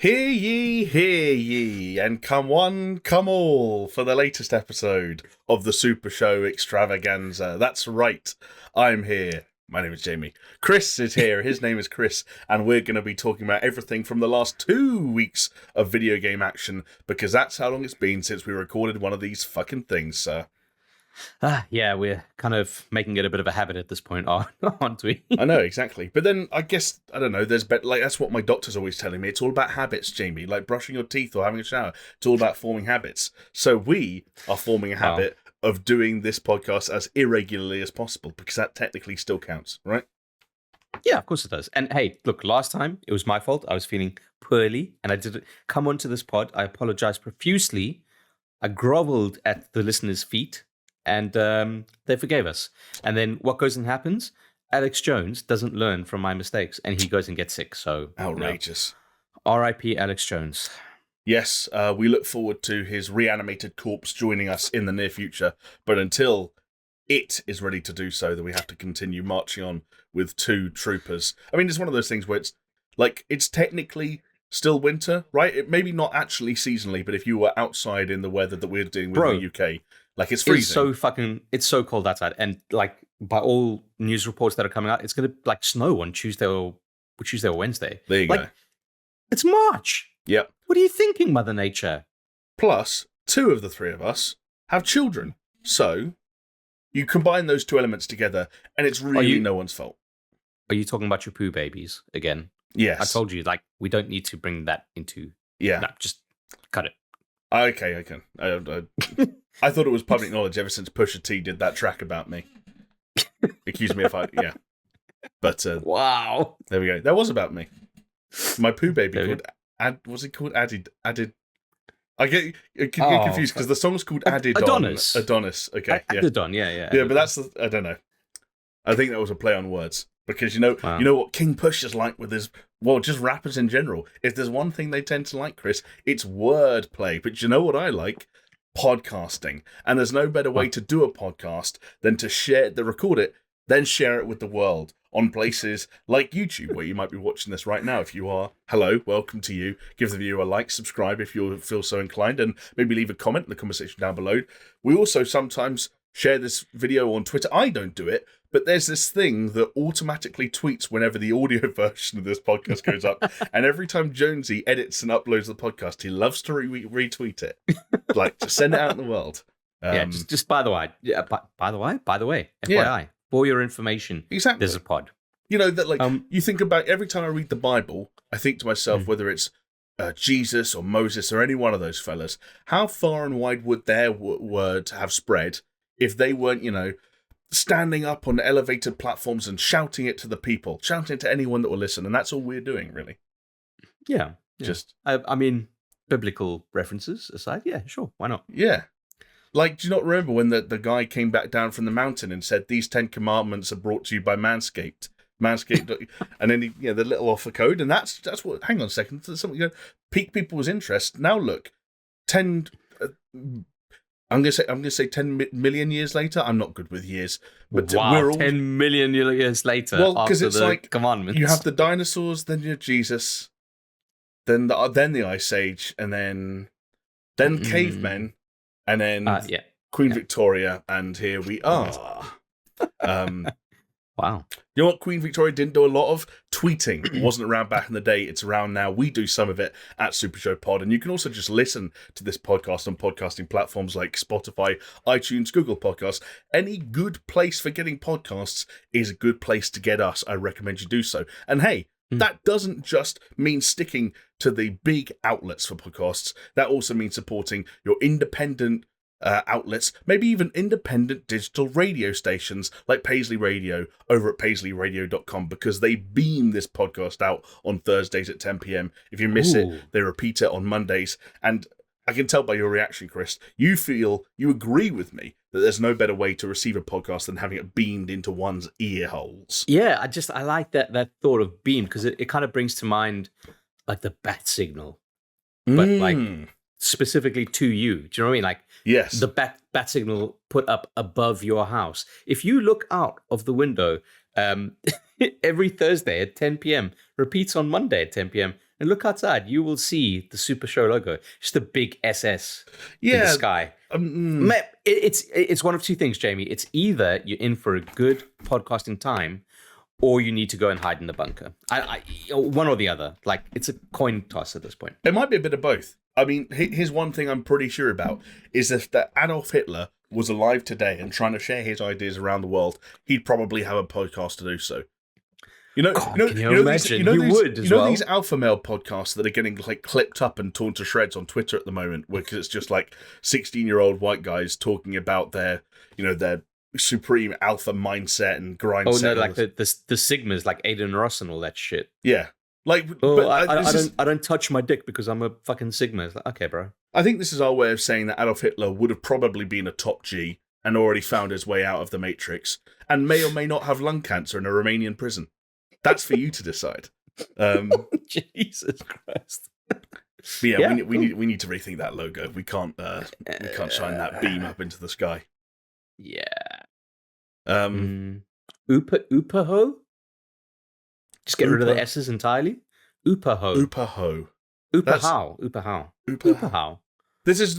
Hear ye, and come one, come all, for the latest episode of the SuperShow extravaganza. That's right, I'm here. My name is Jamie. Chris is here, his name is Chris, and we're going to be talking about everything from the last 2 weeks of video game action, because that's how long it's been since we recorded one of these fucking things, sir. Yeah, we're kind of making it a bit of a habit at this point, aren't we? I know, exactly. But then I guess, I don't know, that's what my doctor's always telling me. It's all about habits, Jamie, like brushing your teeth or having a shower. It's all about forming habits. So we are forming a habit of doing this podcast as irregularly as possible, because that technically still counts, right? Yeah, of course it does. And hey, look, last time it was my fault. I was feeling poorly and I didn't come onto this pod. I apologize profusely. I groveled at the listeners' feet. And they forgave us. And then what goes and happens? Alex Jones doesn't learn from my mistakes, and he goes and gets sick. So outrageous. R.I.P. Alex Jones. Yes, we look forward to his reanimated corpse joining us in the near future. But until it is ready to do so, then we have to continue marching on with 2 troopers. I mean, it's one of those things where it's technically still winter, right? It maybe not actually seasonally, but if you were outside in the weather that we're dealing with in the UK. Like, it's freezing. It's so cold outside. And, like, by all news reports that are coming out, it's going to, like, snow on Tuesday or Wednesday. There you go. It's March. Yep. What are you thinking, Mother Nature? Plus, 2 of the 3 of us have children. So, you combine those 2 elements together, and it's really no one's fault. Are you talking about your poo babies again? Yes. I told you, like, we don't need to bring that into... Yeah. No, just cut it. Okay, I can. I thought it was public knowledge ever since Pusha T did that track about me. Accused me of... Yeah. But... wow. There we go. That was about me. My poo baby called... was it called Added... I get confused because the song's called Adonis. Adonis. Okay. Adidon, yeah. Yeah, but that's... I don't know. I think that was a play on words. Because you know what King Push is like with his... Well, just rappers in general. If there's one thing they tend to like, Chris, it's wordplay. But you know what I like? Podcasting. And there's no better way to do a podcast than to record it, then share it with the world on places like YouTube, where you might be watching this right now. If you are, hello, welcome to you. Give the video a like, subscribe if you feel so inclined, and maybe leave a comment in the comment section down below. We also sometimes share this video on Twitter. I don't do it, but there's this thing that automatically tweets whenever the audio version of this podcast goes up. And every time Jonesy edits and uploads the podcast, he loves to retweet it. Like, to send it out in the world. Just by the way. Yeah, by the way, FYI, for your information, exactly. There's a pod. You know, that like, you think about every time I read the Bible, I think to myself, whether it's Jesus or Moses or any one of those fellas, how far and wide would their word have spread if they weren't, standing up on elevated platforms and shouting it to the people, shouting it to anyone that will listen. And that's all we're doing, really. Yeah. Just, I mean, biblical references aside, yeah, sure, why not? Yeah. Like, do you not remember when the guy came back down from the mountain and said, "These 10 commandments are brought to you by Manscaped"? Manscaped, and then the little offer code, and that's what. Hang on a second, something pique people's interest. Now look, 10. I'm gonna say 10 million years later. I'm not good with years, but wow, we're all 10 million years later. Well, because it's like commandments. You have the dinosaurs, then you have Jesus, then the Ice Age, and then cavemen, and then Queen Victoria, and here we are. Wow. You know what Queen Victoria didn't do a lot of? Tweeting. It wasn't around back in the day. It's around now. We do some of it at Super Show Pod. And you can also just listen to this podcast on podcasting platforms like Spotify, iTunes, Google Podcasts. Any good place for getting podcasts is a good place to get us. I recommend you do so. And hey, that doesn't just mean sticking to the big outlets for podcasts. That also means supporting your independent outlets, maybe even independent digital radio stations like Paisley Radio over at paisleyradio.com, because they beam this podcast out on Thursdays at 10 p.m. If you miss it, they repeat it on Mondays. And I can tell by your reaction, Chris, you agree with me that there's no better way to receive a podcast than having it beamed into one's ear holes. Yeah, I like that thought of beam, because it kind of brings to mind like the bat signal, but like specifically to you. Do you know what I mean? Like, yes, the bat signal put up above your house. If you look out of the window every Thursday at 10 p.m., repeats on Monday at 10 p.m., and look outside. You will see the SuperShow logo, just a big SS in the Yeah. sky. It's one of two things, Jamie. It's either you're in for a good podcasting time, or you need to go and hide in the bunker. One or the other. Like, it's a coin toss at this point. It might be a bit of both. I mean, here's one thing I'm pretty sure about, is if that Adolf Hitler was alive today and trying to share his ideas around the world, he'd probably have a podcast to do so. Can you imagine? He would as well. These alpha male podcasts that are getting like clipped up and torn to shreds on Twitter at the moment, because it's just like 16-year-old white guys talking about their supreme alpha mindset and grind. Oh no, like the Sigmas, like Aiden Ross and all that shit. Yeah, like I don't touch my dick because I'm a fucking Sigma. It's like, okay, bro. I think this is our way of saying that Adolf Hitler would have probably been a top G and already found his way out of the Matrix, and may or may not have lung cancer in a Romanian prison. That's for you to decide. Jesus Christ. But yeah, we need to rethink that logo. We can't shine that beam up into the sky. Yeah. Um, Upaho? Just get rid of the S's entirely. Upaho. Upaho. This.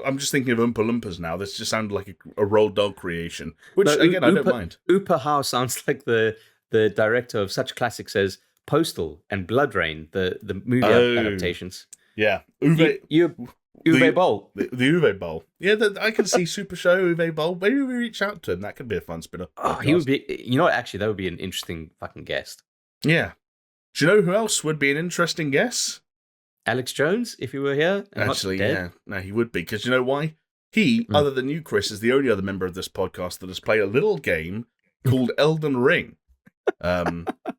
I'm just thinking of Oompa Loompas now. This just sounded like a rolled dog creation, which again I don't mind. Upaho sounds like the director of such classics as Postal and Blood Rain, the movie adaptations. Yeah, Uwe Boll. The Uwe Boll. Yeah, I can see SuperShow, Uwe Boll. Maybe we reach out to him. That could be a fun spin-off. Oh, he would be. You know what? Actually, that would be an interesting fucking guest. Yeah. Do you know who else would be an interesting guest? Alex Jones, if he were here. Actually, yeah. No, he would be. Because you know why? He, other than you, Chris, is the only other member of this podcast that has played a little game called Elden Ring.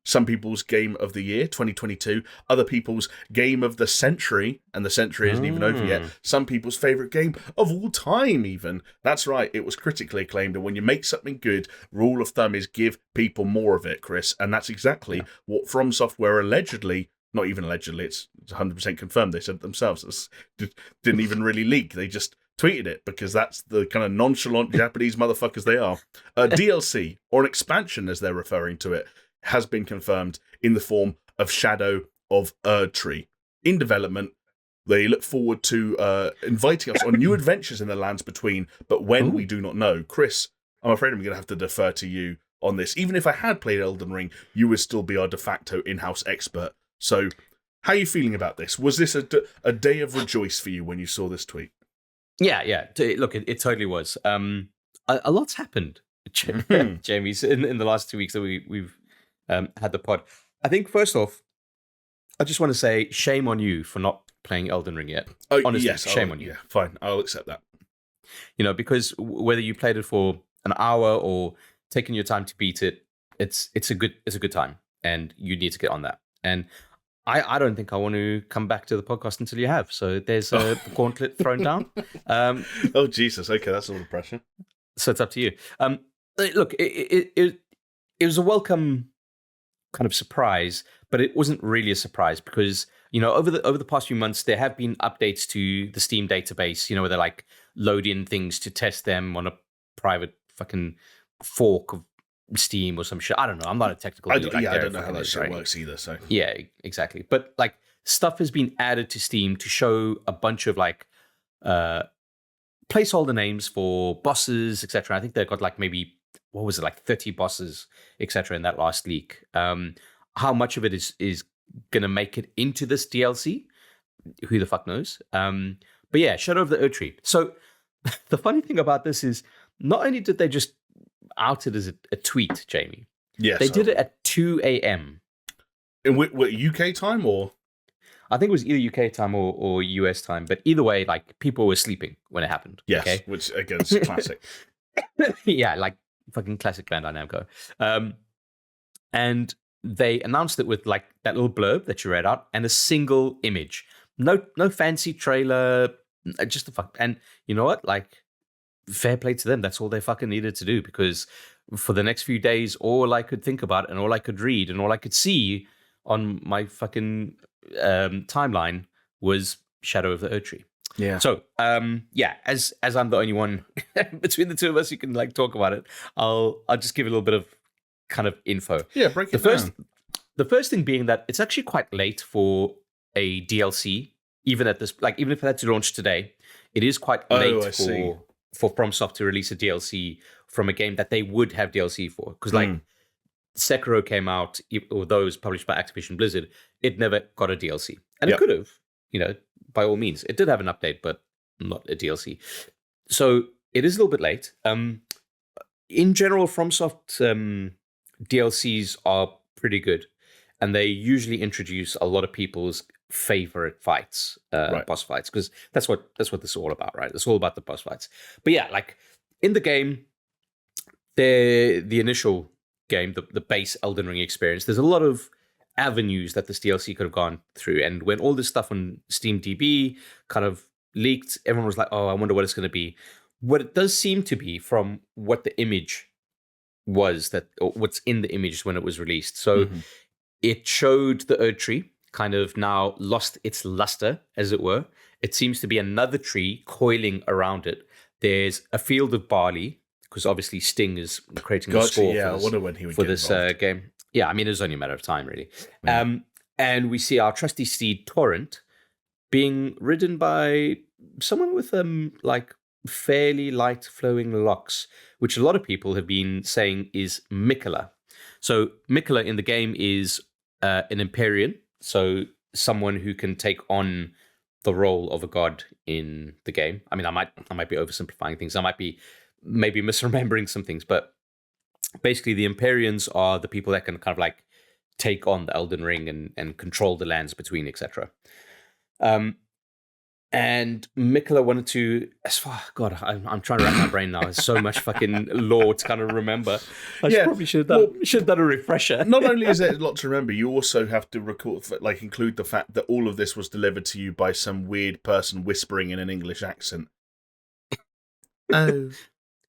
Some people's game of the year 2022, other people's game of the century, and the century isn't even over yet. Some people's favorite game of all time, even. That's right, it was critically acclaimed, and when you make something good, rule of thumb is give people more of it, Chris, and that's exactly what FromSoftware allegedly, not even allegedly, it's 100% confirmed, they said it themselves, it didn't even really leak, they just tweeted it because that's the kind of nonchalant Japanese motherfuckers they are. DLC, or an expansion as they're referring to it, has been confirmed in the form of Shadow of Erdtree. In development, they look forward to inviting us on new adventures in the lands between, but when we do not know. Chris, I'm afraid I'm going to have to defer to you on this. Even if I had played Elden Ring, you would still be our de facto in-house expert. So, how are you feeling about this? Was this a day of rejoice for you when you saw this tweet? Yeah. Look, it totally was. A lot's happened, Jamie, in the last 2 weeks that we've had the pod. I think first off, I just want to say shame on you for not playing Elden Ring yet. Oh, honestly, yes, shame on you. Yeah, fine, I'll accept that. Because whether you played it for an hour or taking your time to beat it, it's a good time, and you need to get on that. And I don't think I want to come back to the podcast until you have. So there's a gauntlet thrown down. Oh, Jesus. Okay, that's a little pressure. So it's up to you. Look, it was a welcome kind of surprise, but it wasn't really a surprise because, over the past few months, there have been updates to the Steam database, where they're like load in things to test them on a private fucking fork of Steam or some shit. I don't know. I'm not a technical dude. I don't know how that shit works either. So yeah, exactly. But like stuff has been added to Steam to show a bunch of like placeholder names for bosses, etc. I think they've got like maybe 30 bosses, etc. in that last leak. How much of it is gonna make it into this DLC? Who the fuck knows? But yeah, Shadow of the Erdtree. So the funny thing about this is not only did they just out it as a tweet, Jamie. Yes. They did it at 2 a.m. In what, UK time or? I think it was either UK time or US time, but either way, like people were sleeping when it happened. Yes, okay? Which again is classic. Yeah, like fucking classic Bandai Namco. And they announced it with like that little blurb that you read out and a single image. No fancy trailer, just the fuck. And you know what? Like, fair play to them. That's all they fucking needed to do, because for the next few days, all I could think about and all I could read and all I could see on my fucking timeline was Shadow of the Erdtree. Yeah. So, as I'm the only one between the two of us who can like talk about it, I'll just give a little bit of kind of info. Yeah, break it down. The first thing being that it's actually quite late for a DLC, even at this, like even if it had to launch today, it is quite late I see. for FromSoft to release a DLC from a game that they would have DLC for. Because like Sekiro came out, although it was published by Activision Blizzard, it never got a DLC, and it Yep. could have, by all means, it did have an update, but not a DLC. So it is a little bit late. In general, FromSoft DLCs are pretty good, and they usually introduce a lot of people's favorite fights, boss fights, because that's what this is all about, right? It's all about the boss fights. But yeah, like in the game, the initial game, the base Elden Ring experience, there's a lot of avenues that this DLC could have gone through, and when all this stuff on SteamDB kind of leaked, everyone was like, "Oh, I wonder what it's going to be." What it does seem to be, from what the image was, or what's in the image when it was released. So it showed the Erdtree kind of now lost its luster, as it were. It seems to be another tree coiling around it. There's a field of barley, because obviously Sting is creating a score I wonder when he would for get this involved. game. Yeah, I mean, it was only a matter of time, really. And we see our trusty steed Torrent being ridden by someone with like fairly light flowing locks, which a lot of people have been saying is Miquella. So Miquella in the game is an Empyrean, so someone who can take on the role of a god in the game. I mean, I might be oversimplifying things. I might be maybe misremembering some things, but basically the Empyreans are the people that can kind of like take on the Elden Ring and control the lands between, etc. And Miquella wanted to, God, I'm trying to wrap my brain now. There's so much fucking lore to kind of remember. I probably should have done a refresher. Not only is there a lot to remember, you also have to include the fact that all of this was delivered to you by some weird person whispering in an English accent. Oh,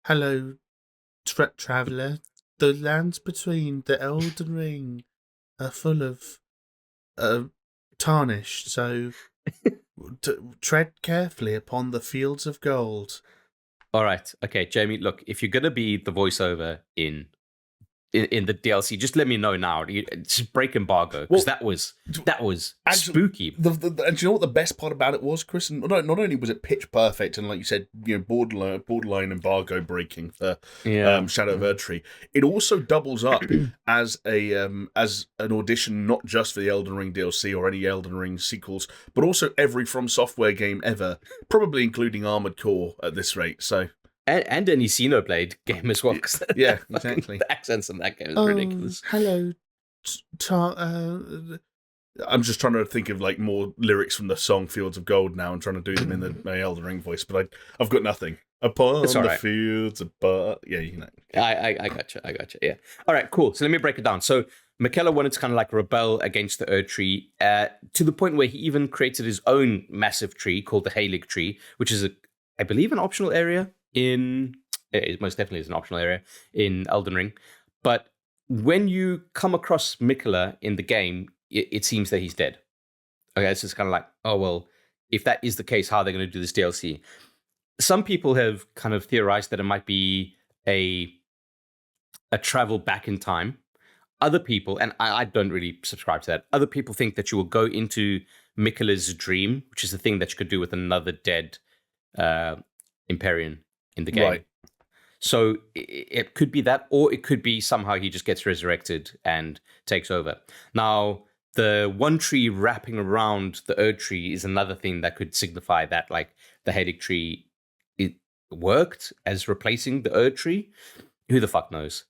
hello, traveller. The lands between the Elden Ring are full of tarnish, so tread carefully upon the fields of gold. All right. Okay, Jamie, look, if you're going to be the voiceover in the DLC, just let me know now. Just break embargo, because that was spooky. And do you know what the best part about it was, Chris? And not only was it pitch perfect and, like you said, borderline embargo breaking for Shadow of Erdtree, it also doubles up as an audition not just for the Elden Ring DLC or any Elden Ring sequels, but also every FromSoftware game ever, probably including Armored Core at this rate. So. And any Xenoblade game as well. Yeah, exactly. The accents in that game is ridiculous. Hello, I'm just trying to think of like more lyrics from the song Fields of Gold now and trying to do them in my Elden Ring voice, but I've got nothing. Upon the fields of yeah, you know. I gotcha, yeah. All right, cool. So let me break it down. So Miquella wanted to kind of like rebel against the Erdtree to the point where he even created his own massive tree called the Halig tree, which is, I believe, an optional area it most definitely is an optional area in Elden Ring. But when you come across Miquella in the game, it seems that he's dead. Okay, it's just kind of like, oh, well, if that is the case, how are they going to do this DLC? Some people have kind of theorized that it might be a travel back in time. Other people, and I don't really subscribe to that, other people think that you will go into Miquella's dream, which is the thing that you could do with another dead Empyrean in the game. Right. So it could be that, or it could be somehow he just gets resurrected and takes over. Now, the one tree wrapping around the Erdtree is another thing that could signify that, like, the Halig tree, it worked as replacing the Erdtree. Who the fuck knows?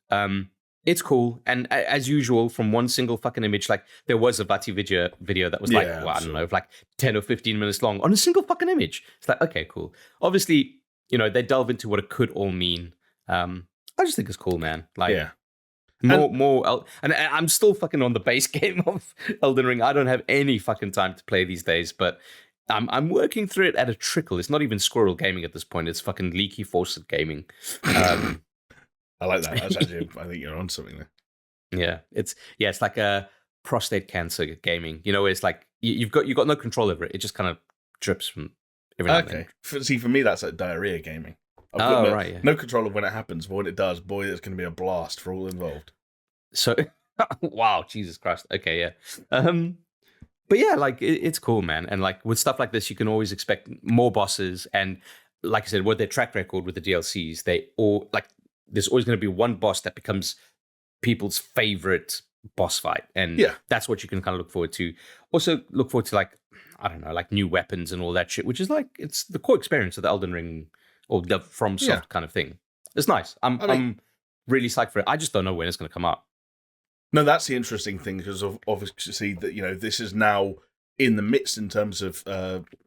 It's cool. And as usual, from one single fucking image, like, there was a Vati video that was like, I don't know, like 10 or 15 minutes long on a single fucking image. It's like, okay, cool. Obviously, they delve into what it could all mean. I just think it's cool, man. Like, more, and I'm still fucking on the base game of Elden Ring. I don't have any fucking time to play these days, but I'm working through it at a trickle. It's not even squirrel gaming at this point. It's fucking leaky faucet gaming. I like that. That's actually, I think you're on something there. Yeah, it's like a prostate cancer gaming. It's like you've got no control over it. It just kind of drips from every now and then. See, for me, that's like diarrhea gaming. I've got no control of when it happens, but when it does, boy, it's going to be a blast for all involved. So, Wow, Jesus Christ. Okay, yeah. But yeah, like it's cool, man. And like with stuff like this, you can always expect more bosses. And like I said, with their track record with the DLCs, they all like there's always going to be one boss that becomes people's favorite boss fight, and Yeah. that's what you can kind of look forward to. Also, look forward to like I don't know, like new weapons and all that shit, which is like it's the core experience of the Elden Ring or the Yeah. FromSoft kind of thing. It's nice. I mean, I'm really psyched for it. I just don't know when it's going to come out. no, that's the interesting thing because of obviously that this is now in the midst in terms of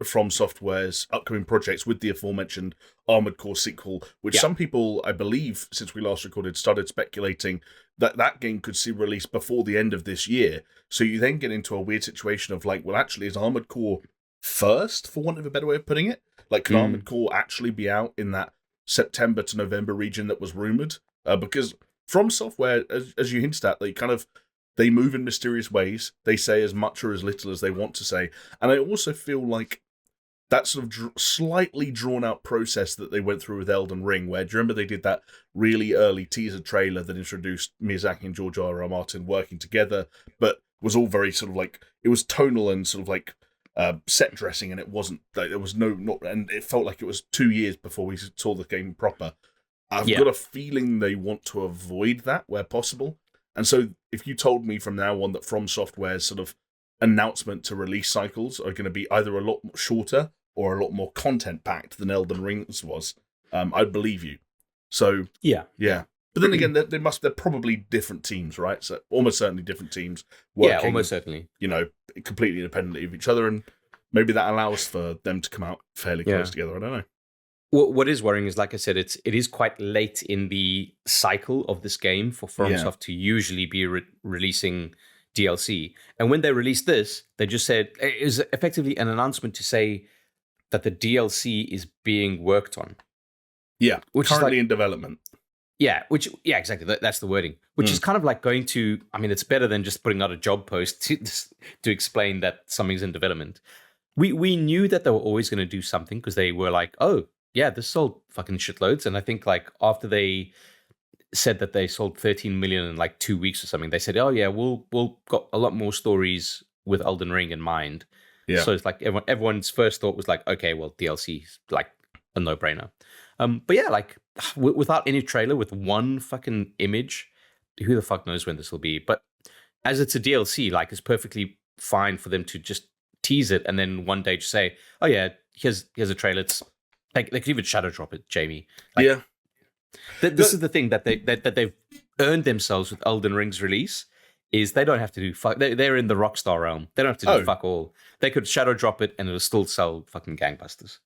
From Software's upcoming projects with the aforementioned Armored Core sequel, which Yeah. some people, I believe, since we last recorded, started speculating that that game could see release before the end of this year. So you then get into a weird situation of like, well, actually, is Armored Core first, for want of a better way of putting it? Like, could Armored Core actually be out in that September to November region that was rumored? Because From Software, as you hinted at, they move in mysterious ways. They say as much or as little as they want to say, and I also feel like that sort of slightly drawn out process that they went through with Elden Ring, where do you remember they did that really early teaser trailer that introduced Miyazaki and George R. R. Martin working together, but was all very sort of like it was tonal and sort of like set dressing, and it wasn't like there was and it felt like it was 2 years before we saw the game proper. I've got a feeling they want to avoid that where possible. And so if you told me from now on that From Software's sort of announcement to release cycles are going to be either a lot shorter or a lot more content-packed than Elden Ring's was, I'd believe you. So, yeah. But then again, they're probably different teams, right? So almost certainly different teams working, Yeah, almost certainly. Completely independently of each other. And maybe that allows for them to come out fairly close together. I don't know. What is worrying is, like I said, it is quite late in the cycle of this game for FromSoft to usually be releasing DLC. And when they released this, they just said it was effectively an announcement to say that the DLC is being worked on. Yeah, which currently in development. Yeah, exactly. That's the wording. Which is kind of like going to. I mean, it's better than just putting out a job post to explain that something's in development. We knew that they were always going to do something because they were like, oh. Yeah, this sold fucking shitloads. And I think like after they said that they sold 13 million in like 2 weeks or something, they said, oh yeah, we'll got a lot more stories with Elden Ring in mind. Yeah. So it's like everyone's first thought was like, okay, well, DLC is like a no-brainer. But yeah, like without any trailer, with one fucking image, who the fuck knows when this will be? But as it's a DLC, like it's perfectly fine for them to just tease it and then one day just say, oh yeah, here's a trailer. It's they could even shadow drop it, Jamie. Like, this is the thing that they've earned themselves with Elden Ring's release is they don't have to do fuck. They're in the Rockstar realm. They don't have to do fuck all. They could shadow drop it and it'll still sell fucking gangbusters.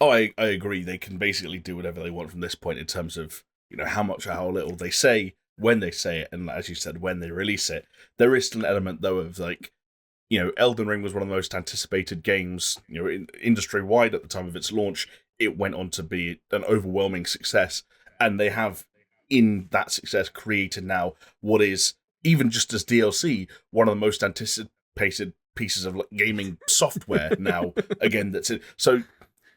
Oh, I agree. They can basically do whatever they want from this point in terms of how much or how little they say when they say it, and as you said, when they release it. There is still an element though of like. Elden Ring was one of the most anticipated games, industry wide at the time of its launch. It went on to be an overwhelming success, and they have, in that success, created now what is, even just as DLC, one of the most anticipated pieces of gaming software now. Again, that's it. So,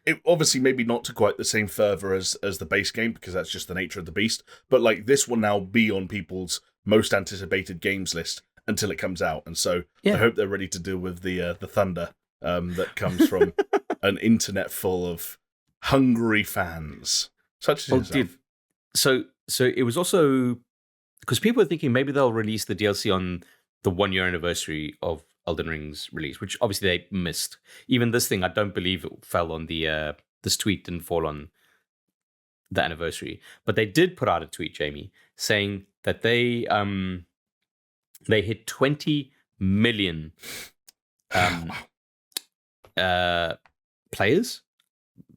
it obviously maybe not to quite the same fervor as the base game, because that's just the nature of the beast, but like this will now be on people's most anticipated games list until it comes out, and so I hope they're ready to deal with the thunder that comes from an internet full of hungry fans, such as yourself. So it was also because people were thinking maybe they'll release the DLC on the 1 year anniversary of Elden Ring's release, which obviously they missed. Even this thing, I don't believe it fell on the this tweet didn't fall on the anniversary, but they did put out a tweet, Jamie, saying that they hit 20 million players,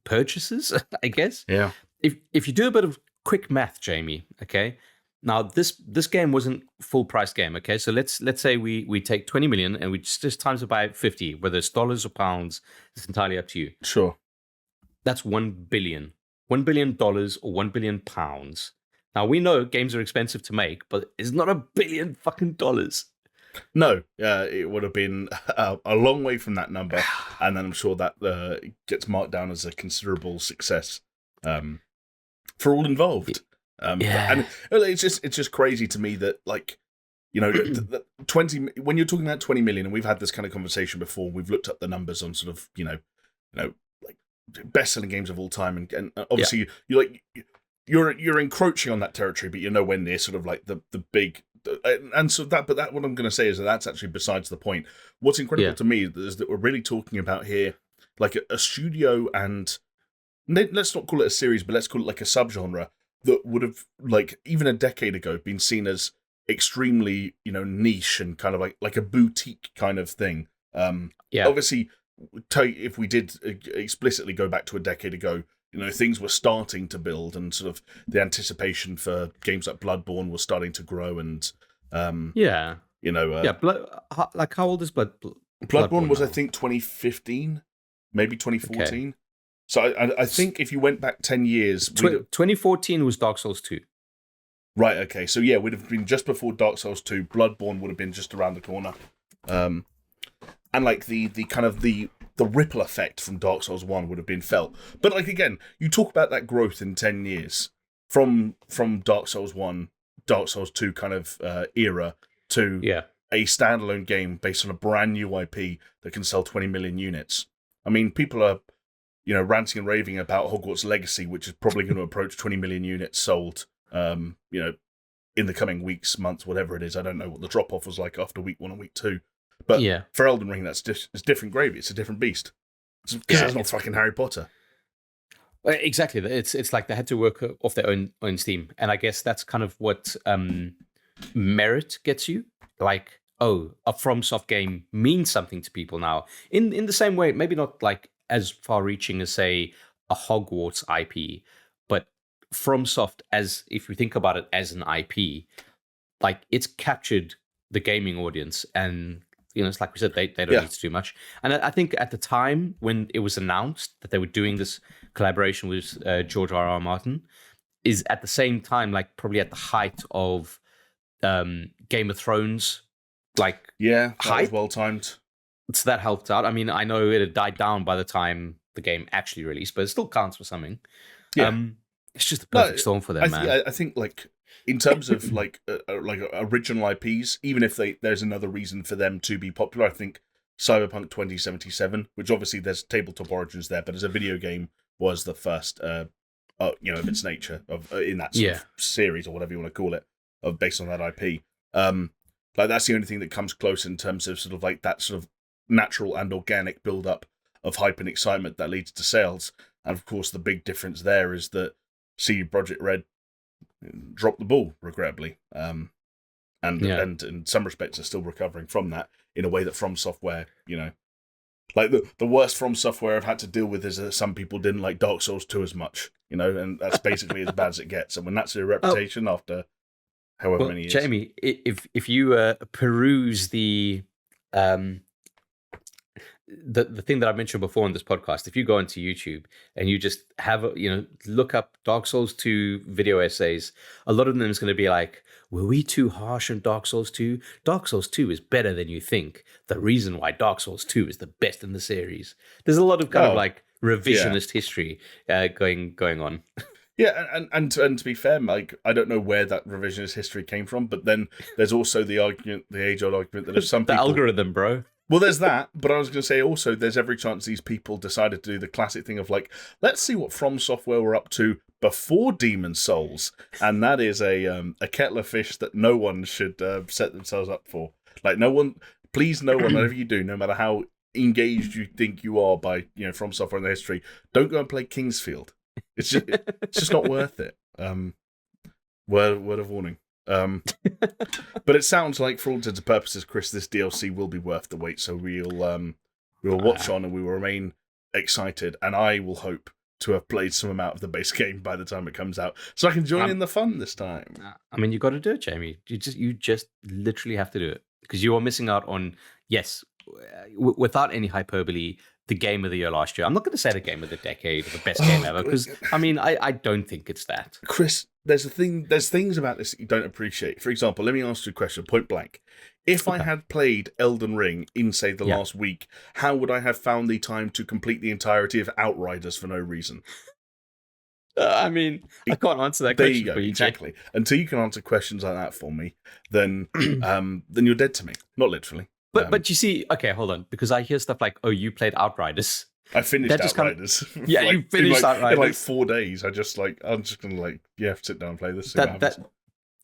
purchases, I guess. Yeah. If you do a bit of quick math, Jamie, okay? Now this game wasn't full price game, okay? So let's say we take 20 million and we just times it by 50, whether it's dollars or pounds, it's entirely up to you. Sure. That's 1 billion. $1 billion or 1 billion pounds. Now we know games are expensive to make, but it's not $1 billion fucking dollars. No, it would have been a long way from that number, and then I'm sure that gets marked down as a considerable success for all involved. And it's just crazy to me that like You know, 20 when you're talking about 20 million, and we've had this kind of conversation before. We've looked up the numbers on sort of like best-selling games of all time, and obviously you're encroaching on that territory, but you're nowhere near sort of like the big. And so what I'm going to say is that's actually besides the point. What's incredible to me is that we're really talking about here like a studio, and let's not call it a series, but let's call it like a subgenre that would have, like, even a decade ago been seen as extremely, niche and kind of like a boutique kind of thing. Obviously, if we did explicitly go back to a decade ago, things were starting to build, and sort of the anticipation for games like Bloodborne was starting to grow, and like how old is Bloodborne was now? I think 2015, maybe 2014. Okay. So I think if you went back 10 years... 2014 was Dark Souls 2. Right, okay. So yeah, we'd have been just before Dark Souls 2. Bloodborne would have been just around the corner. And like the kind of the ripple effect from Dark Souls 1 would have been felt. But like, again, you talk about that growth in 10 years from Dark Souls 1, Dark Souls 2 kind of era to a standalone game based on a brand new IP that can sell 20 million units. I mean, people are... ranting and raving about Hogwarts Legacy, which is probably going to approach 20 million units sold, in the coming weeks, months, whatever it is. I don't know what the drop-off was like after week 1 and week 2. But for Elden Ring, it's different gravy. It's a different beast. It's not fucking Harry Potter. Exactly. It's like they had to work off their own steam. And I guess that's kind of what merit gets you. Like, a FromSoft game means something to people now. In the same way, maybe not like as far-reaching as, say, a Hogwarts IP, but FromSoft, as if you think about it as an IP, like it's captured the gaming audience, and it's like we said, they don't need to do much. And I think at the time when it was announced that they were doing this collaboration with George R.R. Martin, is at the same time like probably at the height of Game of Thrones, like that was well timed. So that helped out. I mean, I know it had died down by the time the game actually released, but it still counts for something. Yeah. It's just a perfect storm for them, man. I think, like, in terms of like original IPs, even if there's another reason for them to be popular, I think Cyberpunk 2077, which obviously there's tabletop origins there, but as a video game was the first, of its nature in that sort of series, or whatever you want to call it, based on that IP. Like that's the only thing that comes close in terms of sort of like that sort of natural and organic build-up of hype and excitement that leads to sales. And of course, the big difference there is that CD Projekt Red dropped the ball, regrettably. And in some respects are still recovering from that in a way that FromSoftware, like the worst FromSoftware I've had to deal with is that some people didn't like Dark Souls 2 as much, and that's basically as bad as it gets. And when that's your reputation after however many years. Jamie, if you peruse the thing that I mentioned before on this podcast, if you go into YouTube and you just have look up Dark Souls 2 video essays, a lot of them is going to be like, were we too harsh on Dark Souls 2? Dark Souls 2 is better than you think. The reason why Dark Souls 2 is the best in the series. There's a lot of kind of like revisionist history going on. Yeah, and to be fair, Mike, I don't know where that revisionist history came from, but then there's also the argument, the age-old argument that if some the people... algorithm, bro. Well, there's that, but I was going to say also there's every chance these people decided to do the classic thing of like, let's see what FromSoftware were up to before Demon's Souls, and that is a kettle of fish that no one should set themselves up for. Like, no one, whatever you do, no matter how engaged you think you are by FromSoftware in the history, don't go and play Kingsfield. It's just not worth it. Word of warning. But it sounds like, for all intents and purposes, Chris, this DLC will be worth the wait. So we'll watch on, and we will remain excited. And I will hope to have played some amount of the base game by the time it comes out, so I can join in the fun this time. I mean, you got to do it, Jamie. You just literally have to do it, because you are missing out on, without any hyperbole, the game of the year last year. I'm not going to say the game of the decade or the best game ever, because I mean, I don't think it's that. Chris, there's things about this that you don't appreciate. For example, let me ask you a question, point blank. If I had played Elden Ring in, say, the last week, how would I have found the time to complete the entirety of Outriders for no reason? I mean, I can't answer that There question you go, for you, exactly. Until you can answer questions like that for me, then then you're dead to me. Not literally. But you see, okay, hold on, because I hear stuff like, "Oh, you played Outriders." I finished That just kind of Outriders. yeah, you finished in like Outriders. 4 days. I'm just gonna sit down and play this. See what That happens.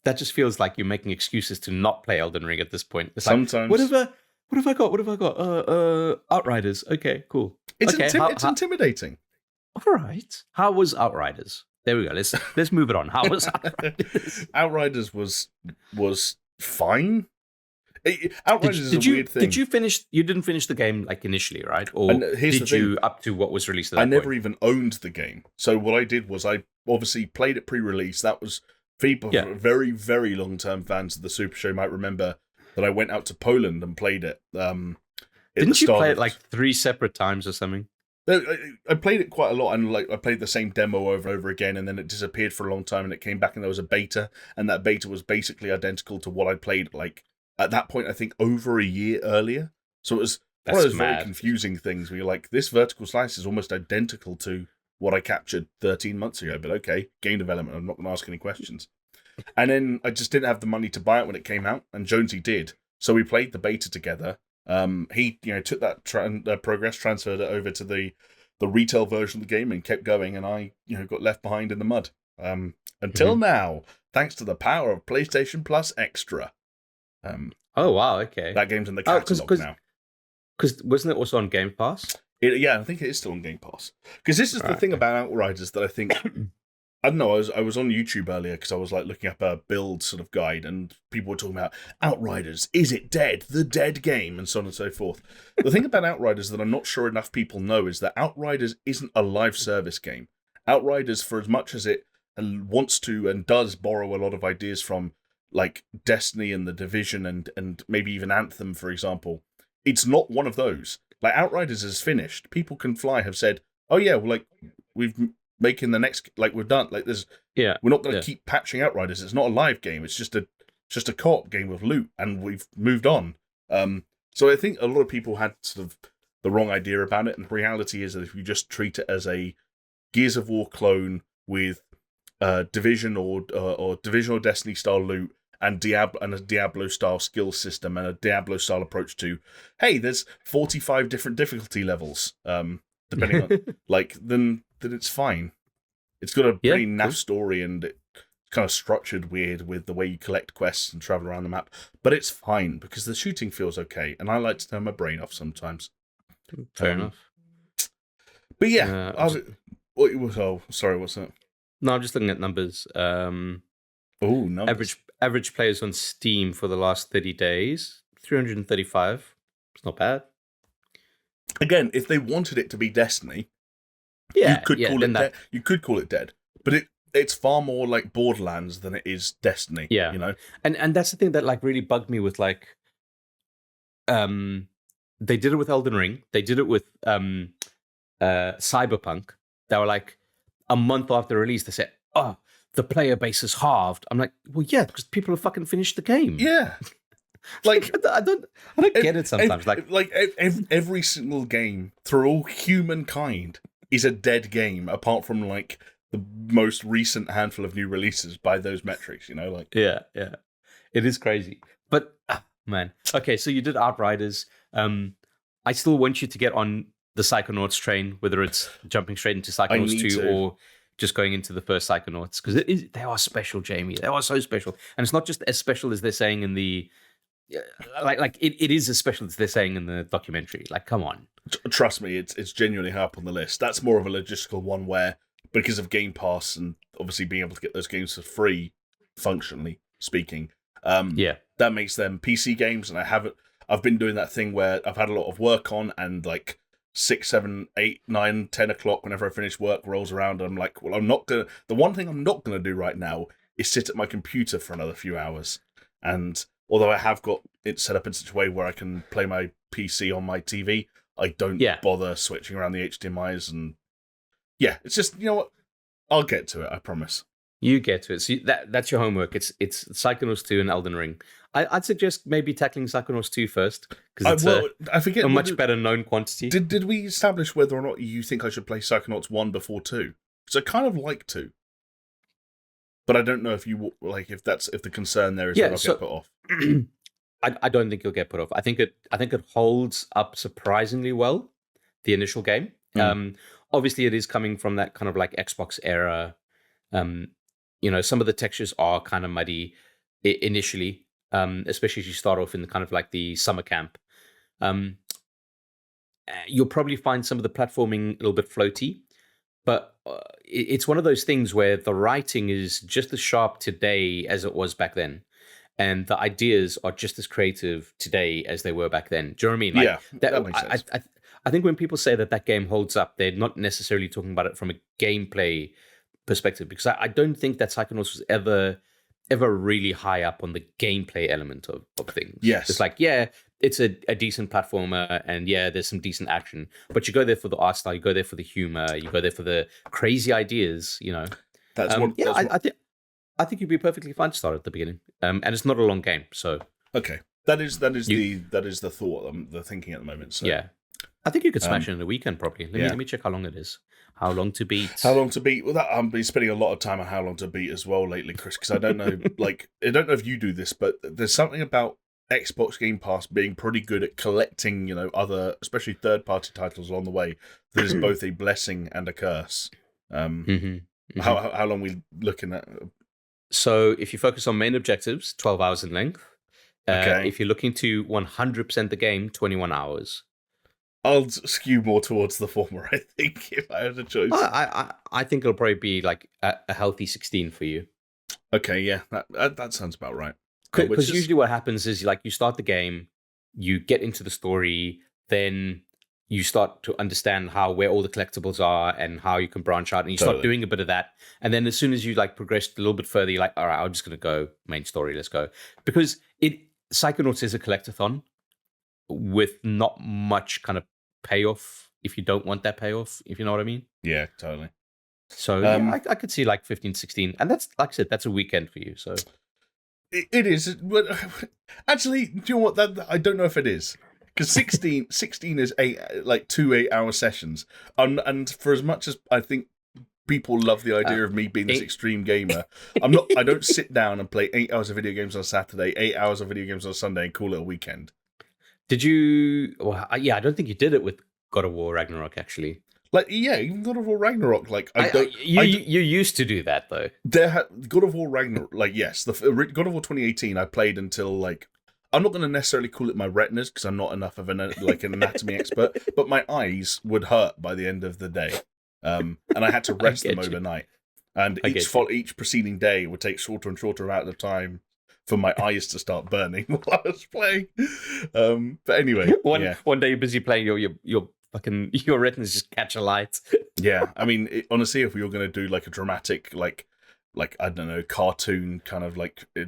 that just feels like you're making excuses to not play Elden Ring at this point. It's like, Sometimes what have I got? What have I got? Outriders. Okay, cool. it's Okay, it's intimidating. all right. How was Outriders? There we go. Let's move it on. How was Outriders? Outriders was fine. Outriders is a weird thing. Did you finish? You didn't finish the game like initially, right? Or did you up to what was released? At that I never point? even owned the game. So what I did was I obviously played it pre-release. That was people very, very long-term fans of the Super Show might remember that I went out to Poland and played it. Didn't you play it like 3 separate times or something? I played it quite a lot, and I played the same demo over and over again, and then it disappeared for a long time, and it came back, and there was a beta, and that beta was basically identical to what I played at that point, I think over a year earlier. So it was one of those very confusing things where you're like, this vertical slice is almost identical to what I captured 13 months ago, but okay, game development, I'm not going to ask any questions. And then I just didn't have the money to buy it when it came out, and Jonesy did. So we played the beta together. He took that progress, transferred it over to the retail version of the game, and kept going, and I got left behind in the mud. Until now, thanks to the power of PlayStation Plus Extra. Oh wow, okay. That game's in the catalog now. Because wasn't it also on Game Pass? I think it is still on Game Pass. Because this is the thing about Outriders that I think I don't know. I was on YouTube earlier because I was looking up a build sort of guide, and people were talking about Outriders. Is it dead? The dead game, and so on and so forth. The thing about Outriders that I'm not sure enough people know is that Outriders isn't a live service game. Outriders, for as much as it wants to and does borrow a lot of ideas from Destiny and The Division and maybe even Anthem, for example, it's not one of those. Outriders is finished. People Can Fly have said, "Oh yeah, we've making the next we're done. We're not going to keep patching Outriders. It's not a live game. It's just a co-op game with loot, and we've moved on." So I think a lot of people had sort of the wrong idea about it, and the reality is that if you just treat it as a Gears of War clone with Division or Division or Destiny style loot and a Diablo style skill system and a Diablo style approach to, hey, there's 45 different difficulty levels, depending on then it's fine. It's got a pretty naff story, and it's kind of structured weird with the way you collect quests and travel around the map, but it's fine because the shooting feels okay, and I like to turn my brain off sometimes. Fair enough. But yeah, sorry, what's that? No, I'm just looking at numbers. Numbers. Average players on Steam for the last 30 days, 335. It's not bad. Again, if they wanted it to be Destiny, you could call it dead. But it's far more like Borderlands than it is Destiny. Yeah, and that's the thing that really bugged me with they did it with Elden Ring. They did it with Cyberpunk. They were a month after release, they said, "Oh, the player base is halved." I'm like, well, yeah, because people have fucking finished the game. Yeah. I don't get it sometimes. Every single game through all humankind is a dead game, apart from the most recent handful of new releases by those metrics. Yeah, it is crazy. But man, okay, so you did Outriders. I still want you to get on the Psychonauts train, whether it's jumping straight into Psychonauts 2 or just going into the first Psychonauts, because they are special, Jamie. They are so special, and it's not just as special as they're saying in the it is as special as they're saying in the documentary. Come on, trust me, it's genuinely high up on the list. That's more of a logistical one where, because of Game Pass and obviously being able to get those games for free, functionally speaking, that makes them PC games. And I've been doing that thing where I've had a lot of work on, and 6, 7, 8, 9, 10 o'clock, whenever I finish work rolls around, I'm like, well, the one thing I'm not going to do right now is sit at my computer for another few hours. And although I have got it set up in such a way where I can play my PC on my TV, I don't bother switching around the HDMIs. And it's just, you know what? I'll get to it, I promise. You get to it. So that's your homework. It's Psychonauts 2 and Elden Ring. I'd suggest maybe tackling Psychonauts 2 first, because it's I forget a much better known quantity. Did we establish whether or not you think I should play Psychonauts 1 before 2? because I kind of like to, but I don't know if you like if the concern there is that I'll get put off. I don't think you'll get put off. I think it holds up surprisingly well, the initial game. Obviously, it is coming from that kind of like Xbox era. Some of the textures are kind of muddy initially, especially as you start off in the kind of like the summer camp. You'll probably find some of the platforming a little bit floaty, but it's one of those things where the writing is just as sharp today as it was back then. And the ideas are just as creative today as they were back then. Do you know what I mean? Like, that makes sense. I think when people say that game holds up, they're not necessarily talking about it from a gameplay perspective, because I don't think that Psychonauts was ever really high up on the gameplay element of things. Yes. It's like, it's a decent platformer, and there's some decent action, but you go there for the art style, you go there for the humor, you go there for the crazy ideas, I think you'd be perfectly fine to start at the beginning, and it's not a long game. So okay, that is the thought, the thinking at the moment. So yeah, I think you could smash it in a weekend probably. Let me check how long it is. How long to beat? Well, I've been spending a lot of time on how long to beat as well lately, Chris. Because I don't know, I don't know if you do this, but there's something about Xbox Game Pass being pretty good at collecting, other, especially third-party titles along the way. That is both a blessing and a curse. How long are we looking at? So if you focus on main objectives, 12 hours in length. Okay. If you're looking to 100% the game, 21 hours. I'll skew more towards the former, I think, if I had a choice. I think it'll probably be like a healthy 16 for you. Okay, yeah, that sounds about right. Because usually what happens is you start the game, you get into the story, then you start to understand where all the collectibles are and how you can branch out, and you start doing a bit of that. And then as soon as you progress a little bit further, you're like, all right, I'm just going to go main story. Let's go. Because Psychonauts is a collectathon with not much kind of payoff if you don't want that payoff, if you know what I mean. Yeah, totally. So I could see 15, 16. And that's, like I said, that's a weekend for you. So it is. But actually, do you know what? That I don't know if it is. Because 16 is 2 8-hour sessions. And for as much as I think people love the idea of me being this extreme gamer, I don't sit down and play 8 hours of video games on Saturday, 8 hours of video games on Sunday, and call it a weekend. Did you? Well, I don't think you did it with God of War Ragnarok, actually. Even God of War Ragnarok. You used to do that though. God of War Ragnarok. Yes, the God of War 2018. I played until I'm not going to necessarily call it my retinas because I'm not enough of an anatomy expert, but my eyes would hurt by the end of the day, and I had to rest them overnight. And each preceding day would take shorter and shorter amount of time for my eyes to start burning while I was playing. But anyway, one day you're busy playing, your retinas just catch a light. Yeah, I mean, honestly, if we were going to do a dramatic I don't know, cartoon kind of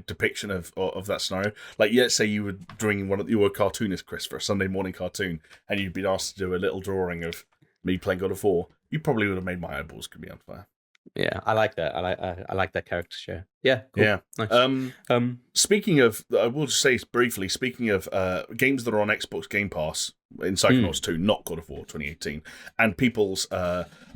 depiction of that scenario. Let's say you were a cartoonist, Chris, for a Sunday morning cartoon, and you'd been asked to do a little drawing of me playing God of War. You probably would have made my eyeballs could be on fire. Yeah, I like that. I like that character share. Yeah, cool. Yeah. Nice. Speaking of, I will just say briefly. Speaking of games that are on Xbox Game Pass in Psychonauts 2, not God of War 2018, and people's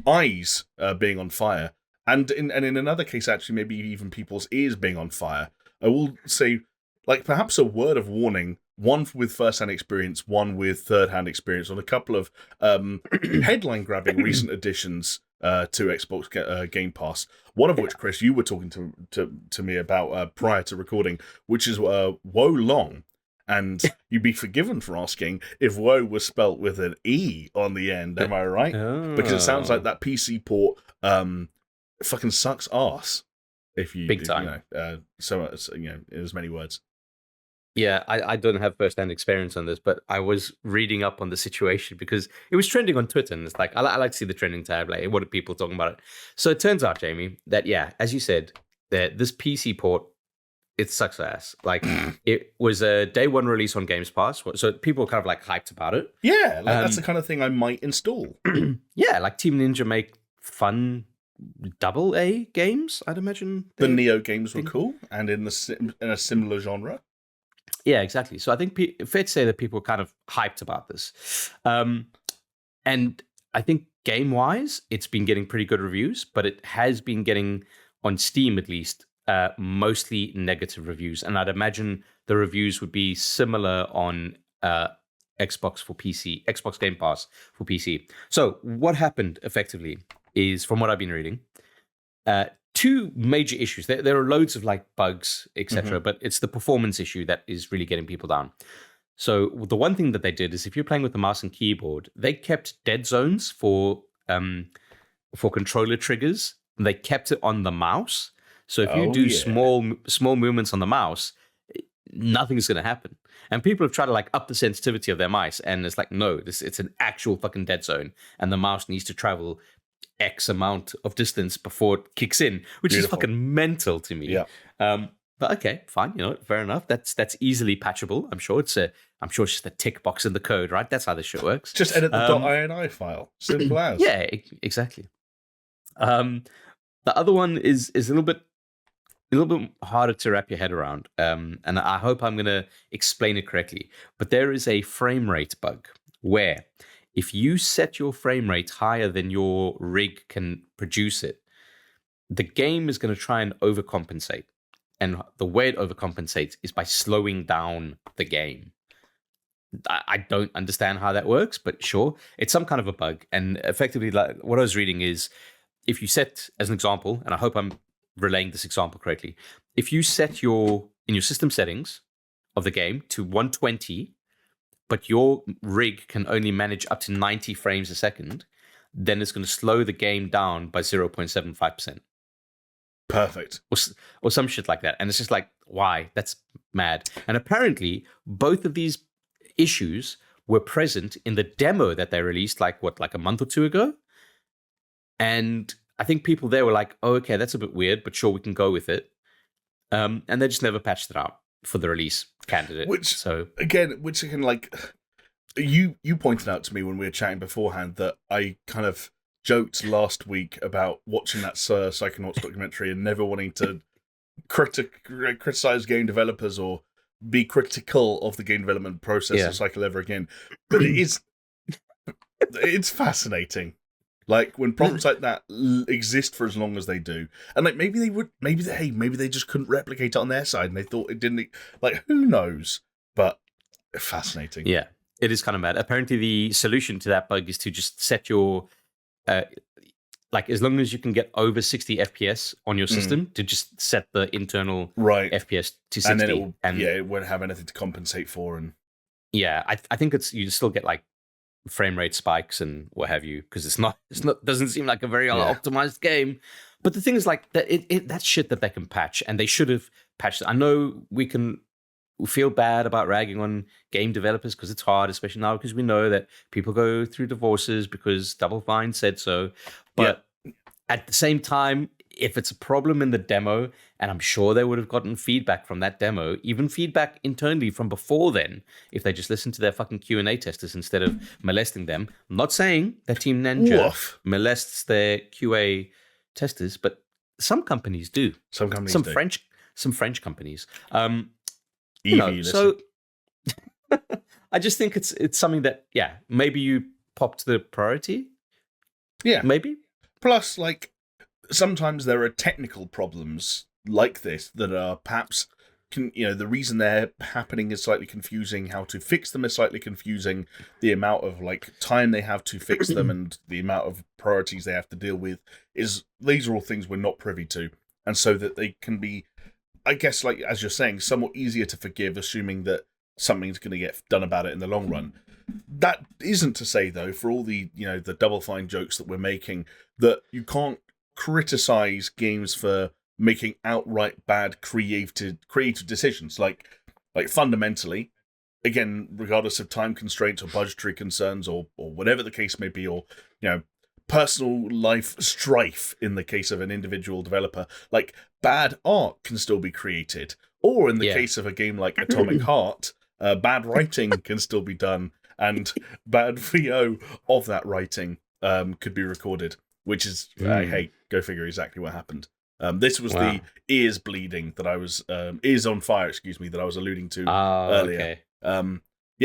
eyes being on fire. And in another case, actually, maybe even people's ears being on fire. I will say, perhaps a word of warning, one with first-hand experience, one with third-hand experience, on a couple of headline-grabbing recent additions to Xbox Game Pass. One of which, Chris, you were talking to me about prior to recording, which is Wo Long. And you'd be forgiven for asking if Woe was spelt with an E on the end. Am I right? Oh. Because it sounds like that PC port fucking sucks ass. If you big time, in as many words. Yeah, I don't have first-hand experience on this, but I was reading up on the situation because it was trending on Twitter, and it's I like to see the trending tab. What are people talking about it? So it turns out, Jamie, that as you said, that this PC port, it sucks ass. It was a day one release on Games Pass, so people were kind of hyped about it. Yeah, that's the kind of thing I might install. Yeah, Team Ninja make fun AA games, I'd imagine. The Neo games were cool, and in a similar genre. Yeah, exactly. So I think fair to say that people were kind of hyped about this. And I think game-wise, it's been getting pretty good reviews, but it has been getting, on Steam at least, mostly negative reviews. And I'd imagine the reviews would be similar on Xbox Game Pass for PC. So what happened effectively is, from what I've been reading, two major issues. There are loads of like bugs, etc., but it's the performance issue that is really getting people down. So the one thing that they did is, if you're playing with the mouse and keyboard, they kept dead zones for controller triggers. They kept it on the mouse. So if you do small movements on the mouse, nothing's going to happen. And people have tried to like up the sensitivity of their mice, and it's like, no, it's an actual fucking dead zone, and the mouse needs to travel X amount of distance before it kicks in, which is fucking mental to me. Yeah. But okay, fine, fair enough. That's easily patchable. I'm sure it's just a tick box in the code, right? That's how this shit works. Just edit the .ini file. Simple as. Yeah, exactly. The other one is a little bit harder to wrap your head around, and I hope I'm going to explain it correctly. But there is a frame rate bug where, if you set your frame rate higher than your rig can produce it, the game is going to try and overcompensate. And the way it overcompensates is by slowing down the game. I don't understand how that works, but sure, it's some kind of a bug. And effectively, like what I was reading is, if you set, as an example, and I hope I'm relaying this example correctly, if you set in your system settings of the game to 120, but your rig can only manage up to 90 frames a second, then it's going to slow the game down by 0.75%. Perfect. Or some shit like that. And it's just like, why? That's mad. And apparently, both of these issues were present in the demo that they released like a month or two ago. And I think people there were like, oh, okay, that's a bit weird, but sure, we can go with it. And they just never patched it out for the release candidate. Which again, like, you pointed out to me when we were chatting beforehand that I kind of joked last week about watching that Psychonauts documentary and never wanting to criticize game developers or be critical of the game development process or cycle ever again. But it's fascinating. Like, when problems like that exist for as long as they do, and like maybe they just couldn't replicate it on their side, and they thought it didn't. Like, who knows? But fascinating. Yeah, it is kind of mad. Apparently, the solution to that bug is to just set your, like, as long as you can get over 60 FPS on your system, to just set the internal FPS to 60, and then it won't have anything to compensate for. And yeah, I think you still get like frame rate spikes and what have you, because it's not doesn't seem like a very optimized game. But the thing is, like, that that's shit that they can patch, and they should have patched it. I know we feel bad about ragging on game developers because it's hard, especially now because we know that people go through divorces because Double Fine said so. But at the same time, if it's a problem in the demo, and I'm sure they would have gotten feedback from that demo, even feedback internally from before then, if they just listened to their fucking Q&A testers instead of molesting them. I'm not saying that Team Ninja molests their QA testers, but some companies do. Some companies do. Some French companies. So I just think it's something that, maybe you popped the priority. Yeah. Maybe. Plus, like, sometimes there are technical problems like this that are perhaps, the reason they're happening is slightly confusing. How to fix them is slightly confusing. The amount of like time they have to fix them and the amount of priorities they have to deal with these are all things we're not privy to, and so that they can be, I guess, like as you're saying, somewhat easier to forgive, assuming that something's going to get done about it in the long run. That isn't to say, though, for all the the Double Fine jokes that we're making, that you can't criticize games for making outright bad creative decisions. Like fundamentally, again, regardless of time constraints or budgetary concerns or whatever the case may be, or personal life strife in the case of an individual developer, like, bad art can still be created. Or in the case of a game like Atomic Heart, bad writing can still be done, and bad VO of that writing could be recorded, which is, hey, go figure exactly what happened. This was the ears bleeding that I was, ears on fire, that I was alluding to earlier. Okay.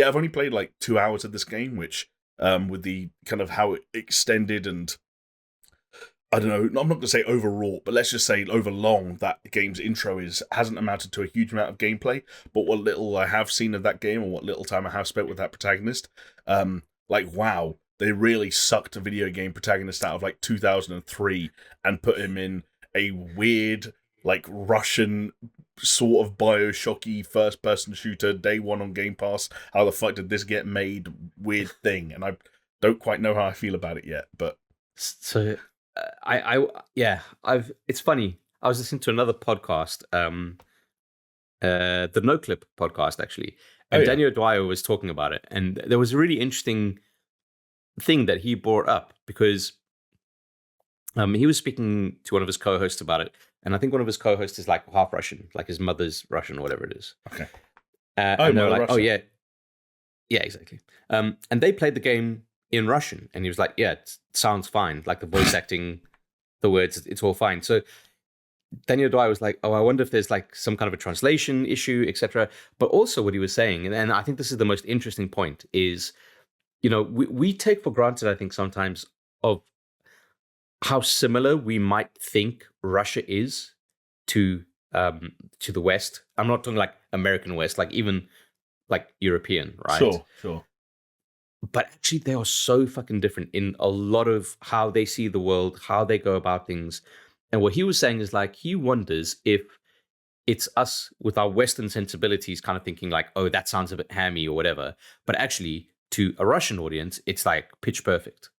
I've only played like 2 hours of this game, which with the kind of how it extended and I don't know, I'm not going to say overwrought, but let's just say overlong that game's intro hasn't amounted to a huge amount of gameplay. But what little I have seen of that game, or what little time I have spent with that protagonist, wow, they really sucked a video game protagonist out of like 2003 and put him in a weird, like Russian sort of Bioshocky first-person shooter, day one on Game Pass. How the fuck did this get made? Weird thing, and I don't quite know how I feel about it yet, but So it's funny. I was listening to another podcast, the No Clip podcast, actually, and Daniel Dwyer was talking about it, and there was a really interesting thing that he brought up because he was speaking to one of his co-hosts about it, and I think one of his co-hosts is like half Russian, like his mother's Russian or whatever it is. Okay. And they were like, Russian. Oh yeah, exactly. And they played the game in Russian, and he was like, yeah, it sounds fine, like the voice acting, the words, it's all fine. So Daniel Dwyer was like, oh, I wonder if there's like some kind of a translation issue, etc. But also what he was saying, and I think this is the most interesting point, is, we take for granted, I think sometimes, of how similar we might think Russia is to the West. I'm not talking like American West, like even like European, right? Sure. But actually, they are so fucking different in a lot of how they see the world, how they go about things. And what he was saying is like, he wonders if it's us with our Western sensibilities kind of thinking like, oh, that sounds a bit hammy or whatever. But actually, to a Russian audience, it's like pitch perfect.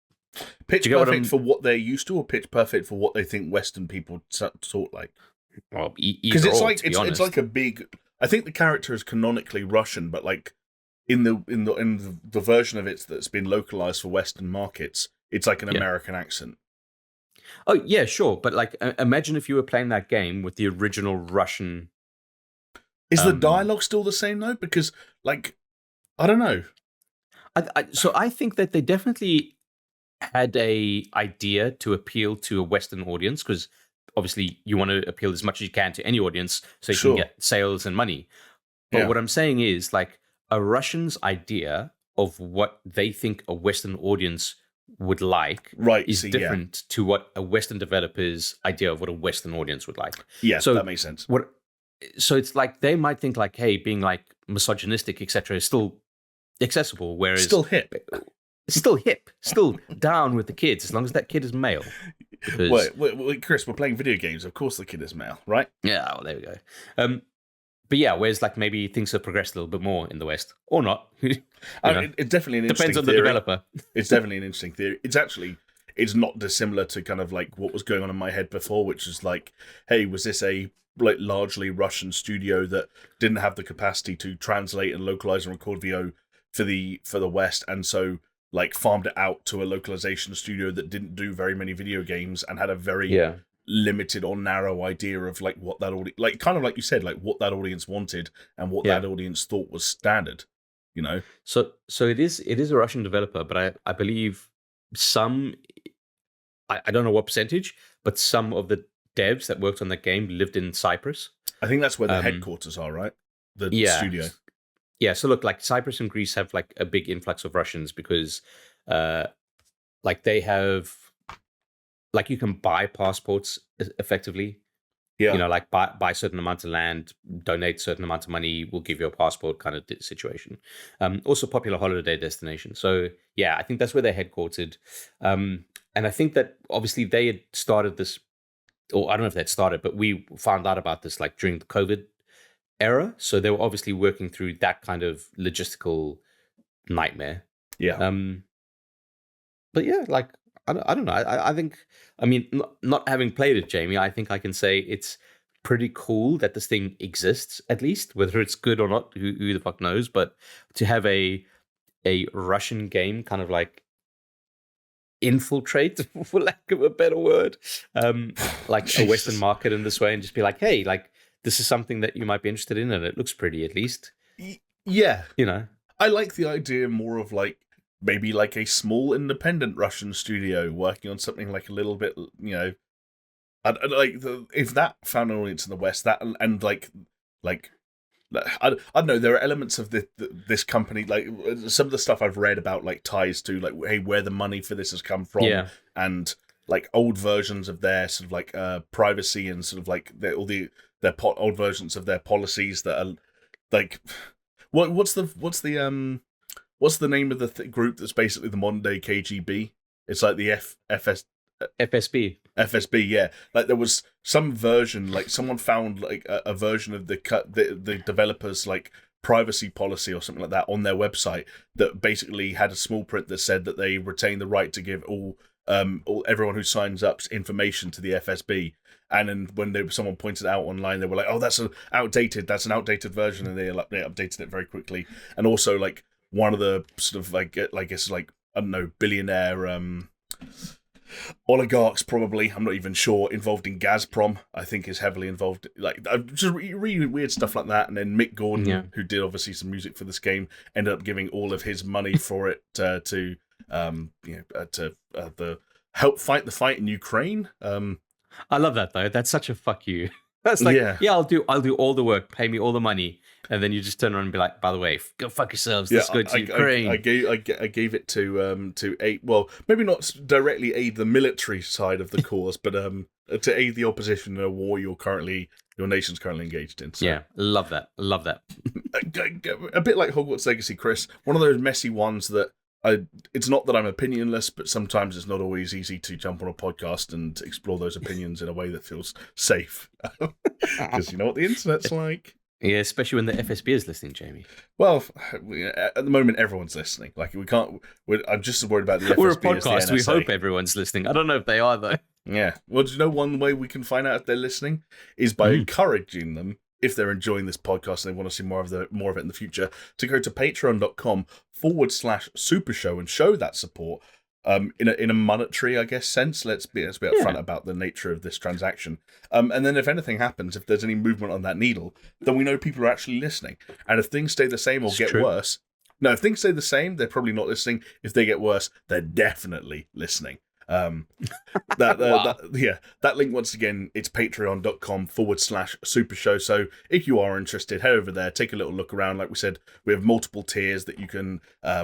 Pitch perfect for what they're used to, or pitch perfect for what they think Western people talk like? Well, because it's like a big. I think the character is canonically Russian, but like in the version of it that's been localized for Western markets, it's like an American accent. Oh yeah, sure, but like imagine if you were playing that game with the original Russian. Is the dialogue still the same though? Because like, I don't know. So I think that they definitely had a idea to appeal to a Western audience, because obviously you want to appeal as much as you can to any audience so you can get sales and money. But what I'm saying is like a Russian's idea of what they think a Western audience would like is different to what a Western developer's idea of what a Western audience would like. Yeah, so that makes sense. So it's like they might think like, hey, being like misogynistic, etc., is still accessible, whereas still hip, still down with the kids as long as that kid is male. Because... Wait, Chris, we're playing video games. Of course, the kid is male, right? Yeah, well, there we go. But yeah, whereas like maybe things have progressed a little bit more in the West, or not. It's definitely an interesting depends on theory. The developer. It's definitely an interesting theory. It's not dissimilar to kind of like what was going on in my head before, which is like, hey, was this a like largely Russian studio that didn't have the capacity to translate and localize and record VO for the West, and so like farmed it out to a localization studio that didn't do very many video games and had a very limited or narrow idea of like what that audience, like kind of like you said, like what that audience wanted and what that audience thought was standard, So it is a Russian developer, but I believe some, I don't know what percentage, but some of the devs that worked on the game lived in Cyprus. I think that's where the headquarters are, right? The studio. Yeah, so look, like Cyprus and Greece have like a big influx of Russians because like they have, like you can buy passports effectively. Yeah. Like buy certain amounts of land, donate certain amount of money, we'll give you a passport kind of situation. Also popular holiday destination. So yeah, I think that's where they're headquartered. And I think that obviously they had started this, or I don't know if they'd started, but we found out about this like during the COVID era. So they were obviously working through that kind of logistical nightmare. Yeah. But yeah, like, I don't know. I think, I mean, not having played it, Jamie, I think I can say it's pretty cool that this thing exists, at least. Whether it's good or not, who the fuck knows. But to have a Russian game kind of like infiltrate, for lack of a better word, like a Western market in this way, and just be like, hey, like, this is something that you might be interested in, and it looks pretty, at least. Yeah. I like the idea more of like, maybe like a small independent Russian studio working on something like a little bit, I'd like if that found an audience in the West, that and like I don't know. There are elements of this company, like some of the stuff I've read about, like ties to like, hey, where the money for this has come from, Yeah. and like old versions of their sort of like privacy and sort of like old versions of their policies that are like what's the name of the group that's basically the modern day KGB? It's like the FSB. FSB, yeah. Like there was some version, like someone found like a version of the developers like privacy policy or something like that on their website that basically had a small print that said that they retain the right to give all everyone who signs up's information to the FSB. And then when someone pointed it out online, they were like, "Oh, that's an outdated version," and they updated it very quickly. And also, like one of the sort of like I guess like I don't know billionaire oligarchs, probably, I'm not even sure, involved in Gazprom, I think is heavily involved, like just really weird stuff like that. And then Mick Gordon, who did obviously some music for this game, ended up giving all of his money for it to the help fight the fight in Ukraine. I love that though. That's such a fuck you. That's like, yeah, I'll do all the work, pay me all the money, and then you just turn around and be like, by the way, go fuck yourselves. Let's go to Ukraine. I gave it to aid. Well, maybe not directly aid the military side of the cause, but to aid the opposition in a war your nation's currently engaged in. So. Yeah, love that. A bit like Hogwarts Legacy, Chris. One of those messy ones that. It's not that I'm opinionless, but sometimes it's not always easy to jump on a podcast and explore those opinions in a way that feels safe. Because you know what the internet's like. Yeah, especially when the FSB is listening, Jamie. Well, at the moment, everyone's listening. Like, we can't... I'm just as worried about the FSB. We're a podcast. We hope everyone's listening. I don't know if they are, though. Yeah. Well, do you know one way we can find out if they're listening? Is by encouraging them, if they're enjoying this podcast and they want to see more of it in the future, to go to patreon.com/SuperShow and show that support in a monetary, I guess, sense. Let's be upfront about the nature of this transaction. And then if anything happens, if there's any movement on that needle, then we know people are actually listening. And if things stay the same or get worse, no, if things stay the same, they're probably not listening. If they get worse, they're definitely listening. That link, once again, it's patreon.com/SuperShow. So if you are interested, head over there, take a little look around. Like we said, we have multiple tiers that you can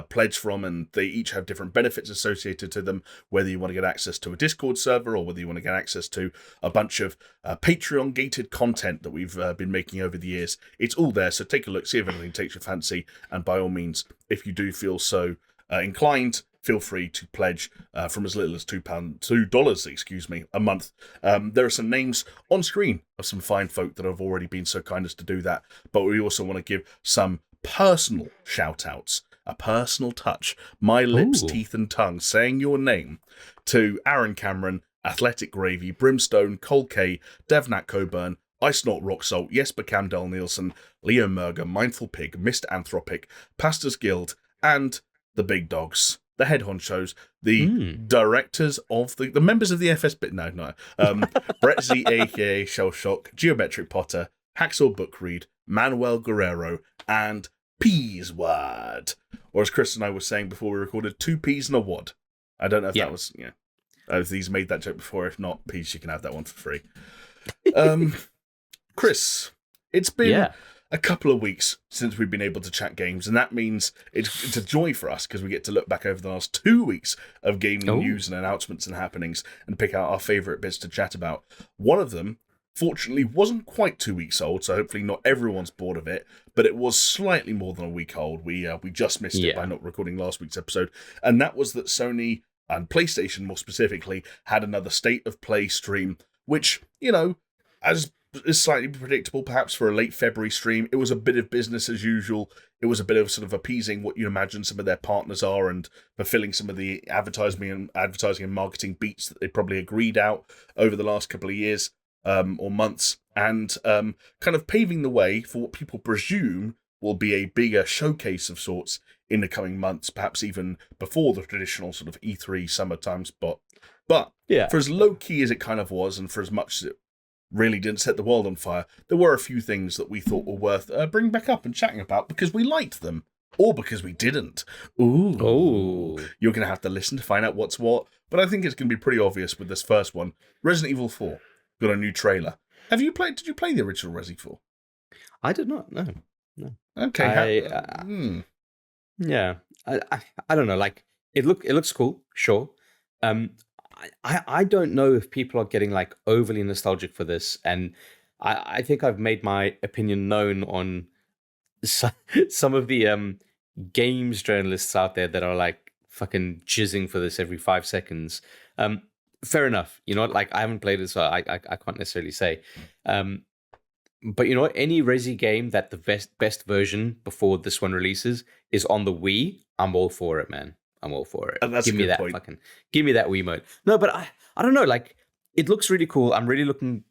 pledge from, and they each have different benefits associated to them, whether you want to get access to a Discord server or whether you want to get access to a bunch of Patreon gated content that we've been making over the years. It's all there, so take a look, see if anything takes your fancy, and by all means, if you do feel so inclined, feel free to pledge from as little as $2 a month. There are some names on screen of some fine folk that have already been so kind as to do that, but we also want to give some personal shout-outs, a personal touch, my lips, teeth and tongue, saying your name, to Aaron Cameron, Athletic Gravy, Brimstone, Cole K, Devnat Coburn, I Snort Rock Salt, Jesper Camdell Nielsen, Leo Merger, Mindful Pig, Mr. Anthropic, Pastors Guild, and the big dogs, the head honchos, the directors of the members of the FSB. No. Brett Z, aka Shell Shock, Geometric Potter, Hacksaw Bookread, Manuel Guerrero, and Peaswad. Or as Chris and I were saying before we recorded, 2 peas and a wad. I don't know if that was, if these made that joke before. If not, peas, you can have that one for free. Chris, it's been a couple of weeks since we've been able to chat games, and that means it's a joy for us because we get to look back over the last 2 weeks of gaming news and announcements and happenings and pick out our favourite bits to chat about. One of them, fortunately, wasn't quite 2 weeks old, so hopefully not everyone's bored of it, but it was slightly more than a week old. We just missed it by not recording last week's episode, and that was that Sony, and PlayStation more specifically, had another State of Play stream, which, as is slightly predictable, perhaps for a late February stream, it was a bit of business as usual. It was a bit of sort of appeasing what you imagine some of their partners are and fulfilling some of the advertising and marketing beats that they probably agreed out over the last couple of years or months, and kind of paving the way for what people presume will be a bigger showcase of sorts in the coming months, perhaps even before the traditional sort of E3 summertime spot. But for as low-key as it kind of was, and for as much as it really didn't set the world on fire, there were a few things that we thought were worth bringing back up and chatting about because we liked them, or because we didn't. Ooh. You're going to have to listen to find out what's what, but I think it's going to be pretty obvious with this first one. Resident Evil 4 got a new trailer. Did you play the original Resident 4? I did not, no. No. Okay. Yeah, I don't know. Like it looks cool, sure. Um, I don't know if people are getting like overly nostalgic for this, and I think I've made my opinion known on some, some of the games journalists out there that are like fucking jizzing for this every 5 seconds. Um, fair enough. You know what? Like I haven't played it, so I can't necessarily say. Um, but you know what? Any Resi game that the best version before this one releases is on the Wii, I'm all for it, man. I'm all for it. And that's Give a me good that point. give me that Wii mode. No, but I don't know. Like it looks really cool. I'm really looking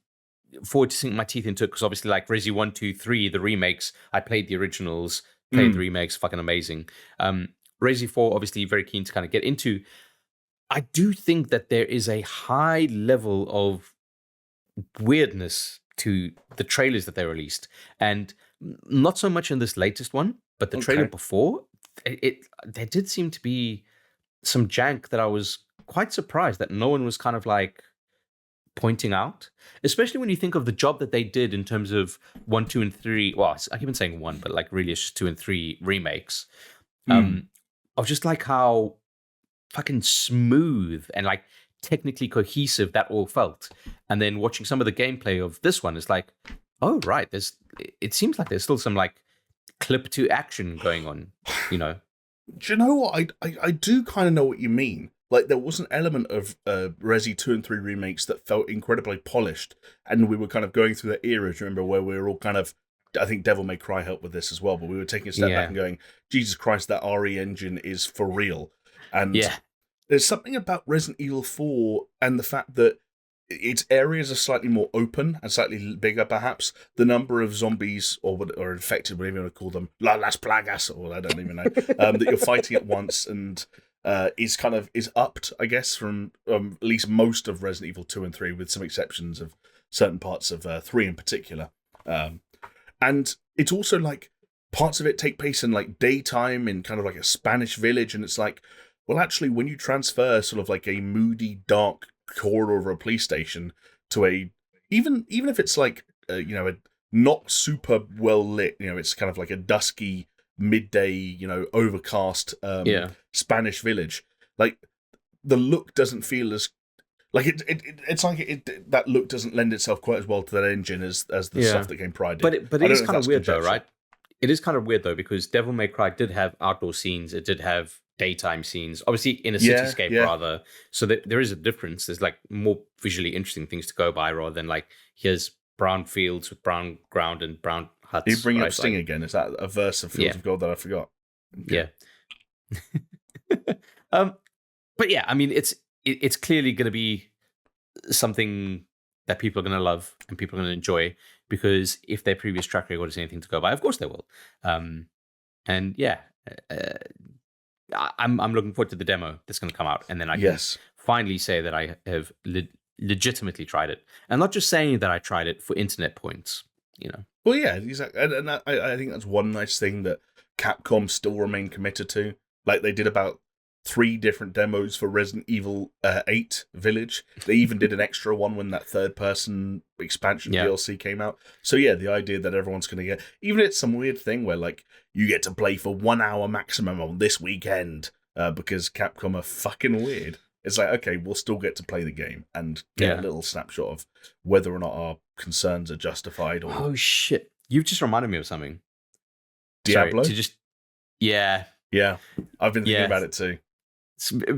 forward to sinking my teeth into it because obviously, like Resi 1, 2, 3, the remakes. I played the originals, played the remakes, fucking amazing. Resi 4, obviously, very keen to kind of get into. I do think that there is a high level of weirdness to the trailers that they released, and not so much in this latest one, but the trailer Okay. before it there did seem to be some jank that I was quite surprised that no one was kind of like pointing out, especially when you think of the job that they did in terms of 1, 2, and 3. Well, I keep on saying 1, but like really it's just 2 and 3 remakes. Of just like how fucking smooth and like technically cohesive that all felt. And then watching some of the gameplay of this one is like, oh right, it seems like there's still some like clip to action going on, you know. Do you know what? I do kind of know what you mean. Like, there was an element of Resi 2 and 3 remakes that felt incredibly polished, and we were kind of going through that era, do you remember, where we were all kind of, I think Devil May Cry helped with this as well, but we were taking a step back and going, Jesus Christ, that RE engine is for real. And there's something about Resident Evil 4 and the fact that its areas are slightly more open and slightly bigger, perhaps. The number of zombies or infected, whatever you want to call them, las plagas, or I don't even know, that you're fighting at once, and is upped, I guess, from at least most of Resident Evil 2 and 3, with some exceptions of certain parts of 3 in particular. And it's also like parts of it take place in like daytime in kind of like a Spanish village, and it's like, well, actually, when you transfer sort of like a moody, dark corridor of a police station to a even if it's like a not super well lit, it's kind of like a dusky midday, overcast Spanish village, like the look doesn't feel as like it's like that look doesn't lend itself quite as well to that engine as the stuff that came prior did. But it is kind of weird though, right? It is kind of weird though, because Devil May Cry did have outdoor scenes, it did have daytime scenes, obviously in a cityscape rather. So there is a difference. There's like more visually interesting things to go by rather than like here's brown fields with brown ground and brown huts. You bring up Sting again. Is that a verse of Fields of Gold that I forgot? Okay. Yeah. But yeah, I mean, it's clearly going to be something that people are going to love and people are going to enjoy, because if their previous track record is anything to go by, of course they will. And yeah, I'm looking forward to the demo that's going to come out, and then I can finally say that I have legitimately tried it, and not just saying that I tried it for internet points. Well, yeah, exactly, and I think that's one nice thing that Capcom still remain committed to. Like they did about 3 different demos for Resident Evil 8 Village. They even did an extra one when that third-person expansion DLC came out. So yeah, the idea that everyone's going to get... Even it's some weird thing where like you get to play for 1 hour maximum on this weekend because Capcom are fucking weird. It's like, okay, we'll still get to play the game and get a little snapshot of whether or not our concerns are justified. Or... Oh, shit. You've just reminded me of something. Diablo? Sorry, Yeah, I've been thinking about it too.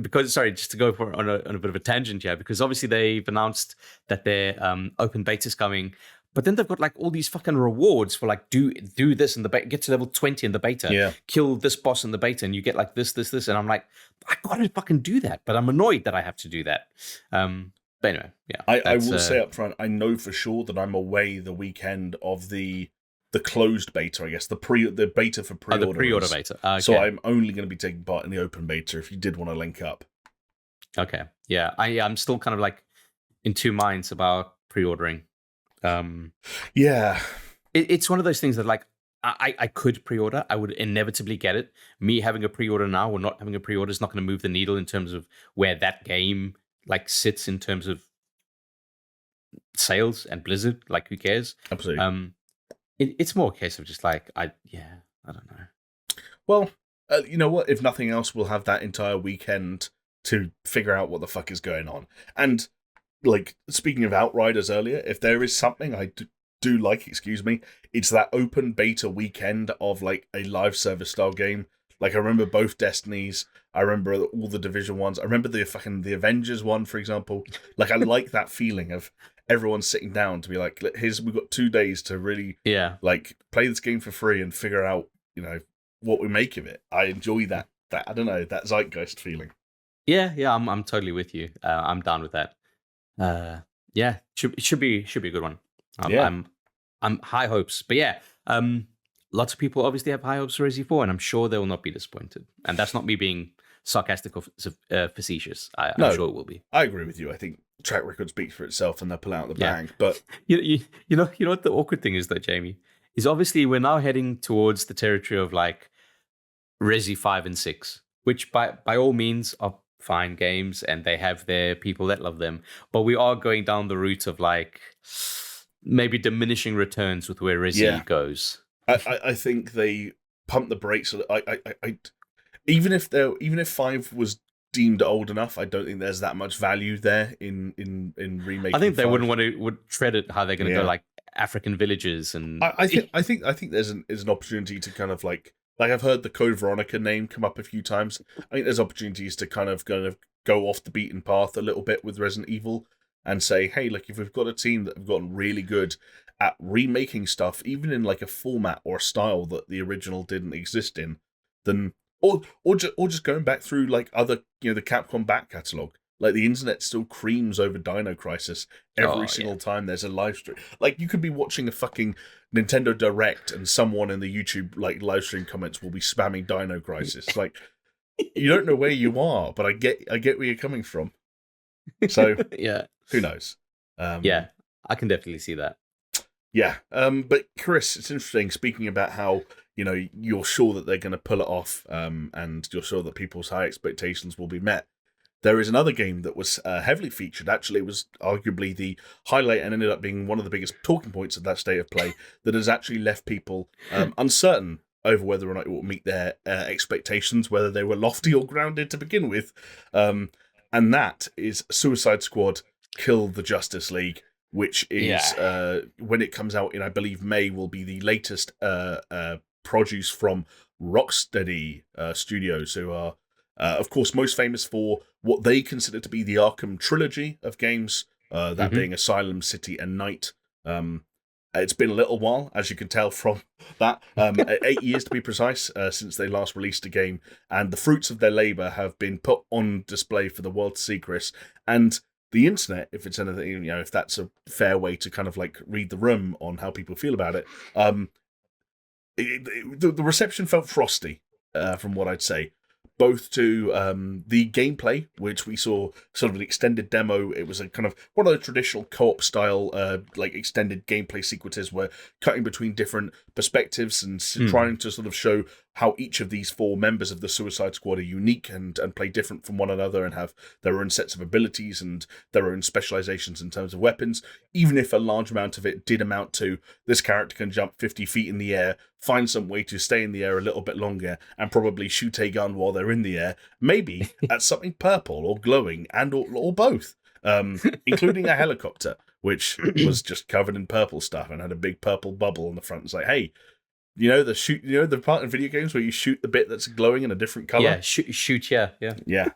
Because just to go on a bit of a tangent here, because obviously they've announced that their open beta's coming, but then they've got like all these fucking rewards for like do this in the beta, get to level 20 in the beta, kill this boss in the beta, and you get like this, and I'm like, I gotta fucking do that, but I'm annoyed that I have to do that. But anyway, yeah. I will say up front, I know for sure that I'm away the weekend of the closed beta, I guess, the beta for pre-order. The pre-order beta. Okay. So I'm only going to be taking part in the open beta if you did want to link up. Okay. Yeah. I'm still kind of like in 2 minds about pre-ordering. It's one of those things that like I could pre-order. I would inevitably get it. Me having a pre-order now or not having a pre-order is not going to move the needle in terms of where that game like sits in terms of sales and Blizzard. Like, who cares? Absolutely. It's more a case of just like I don't know. Well, you know what? If nothing else, we'll have that entire weekend to figure out what the fuck is going on. And like speaking of Outriders earlier, if there is something I do like, excuse me, it's that open beta weekend of like a live service style game. Like I remember both Destinies. I remember all the Division ones. I remember the Avengers one, for example. Like I like that feeling of everyone sitting down to be like, we've got 2 days to really Yeah. like play this game for free and figure out, what we make of it. I enjoy that. I don't know, that zeitgeist feeling. Yeah, I'm totally with you. I'm down with that. Yeah, should be a good one. Yeah. I'm high hopes, but yeah, lots of people obviously have high hopes for Resi 4, and I'm sure they will not be disappointed. And that's not me being sarcastic or facetious. I'm No, sure it will be. I agree with you. I think track record speaks for itself, and they'll pull out the Yeah. bang. But You know what the awkward thing is though, Jamie, is obviously we're now heading towards the territory of like Resi 5 and 6, which by all means are fine games and they have their people that love them. But we are going down the route of like maybe diminishing returns with where Resi yeah, goes. I think they pump the brakes. I even if 5 was deemed old enough, I don't think there's that much value there in remaking. I think they 5. would tread it how they're going to go like African villages and I think there's an opportunity to kind of like I've heard the Code Veronica name come up a few times. I think there's opportunities to kind of go off the beaten path a little bit with Resident Evil and say, hey, look, if we've got a team that have gotten really good at remaking stuff, even in like a format or a style that the original didn't exist in, then or just going back through like other the Capcom back catalog. Like the internet still creams over Dino Crisis every single time there's a live stream. Like you could be watching a fucking Nintendo Direct and someone in the YouTube like live stream comments will be spamming Dino Crisis. Like you don't know where you are, but I get where you're coming from. So yeah, who knows? yeah, I can definitely see that. Yeah, but Chris, it's interesting. Speaking about how you're sure that they're going to pull it off, and you're sure that people's high expectations will be met. There is another game that was heavily featured. Actually, it was arguably the highlight and ended up being one of the biggest talking points of that state of play that has actually left people uncertain over whether or not it will meet their expectations, whether they were lofty or grounded to begin with. And that is Suicide Squad Kill the Justice League, which is, when it comes out in, I believe, May, will be the latest produce from Rocksteady Studios, who are of course, most famous for what they consider to be the Arkham trilogy of games, that being Asylum, City, and Night. It's been a little while, as you can tell from that, 8 years to be precise, since they last released a game, and the fruits of their labour have been put on display for the world to see, Chris. And the internet, if it's anything, if that's a fair way to kind of like read the room on how people feel about it, the reception felt frosty, from what I'd say. Both to the gameplay, which we saw sort of an extended demo. It was a kind of one of the traditional co-op style, like extended gameplay sequences where cutting between different perspectives and trying to sort of show how each of these 4 members of the Suicide Squad are unique and play different from one another and have their own sets of abilities and their own specializations in terms of weapons, even if a large amount of it did amount to this character can jump 50 feet in the air, find some way to stay in the air a little bit longer, and probably shoot a gun while they're in the air, maybe at something purple or glowing and or both, including a helicopter, which was just covered in purple stuff and had a big purple bubble on the front. It's like, hey, the part in video games where you shoot the bit that's glowing in a different color? Yeah, shoot, yeah. Yeah.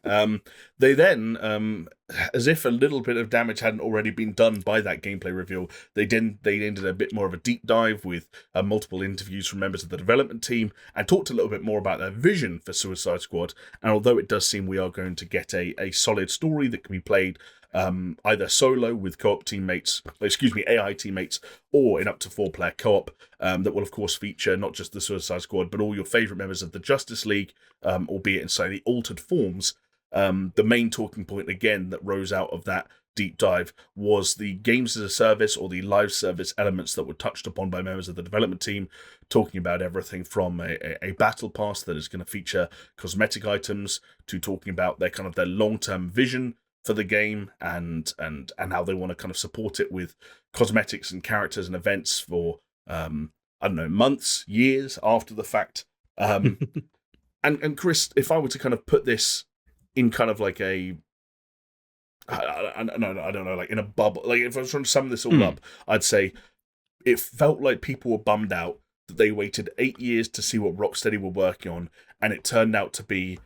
They then, as if a little bit of damage hadn't already been done by that gameplay reveal, they ended a bit more of a deep dive with multiple interviews from members of the development team and talked a little bit more about their vision for Suicide Squad. And although it does seem we are going to get a solid story that can be played either solo with AI teammates, or in up to 4-player co-op, that will of course feature not just the Suicide Squad, but all your favourite members of the Justice League, albeit in slightly altered forms. The main talking point again that rose out of that deep dive was the games as a service or the live service elements that were touched upon by members of the development team, talking about everything from a battle pass that is going to feature cosmetic items to talking about their long-term vision for the game and how they want to kind of support it with cosmetics and characters and events for I don't know, months, years after the fact. And Chris, if I were to kind of put this in kind of like I don't know, like in a bubble, like if I was trying to sum this all up, I'd say it felt like people were bummed out that they waited 8 years to see what Rocksteady were working on, and it turned out to be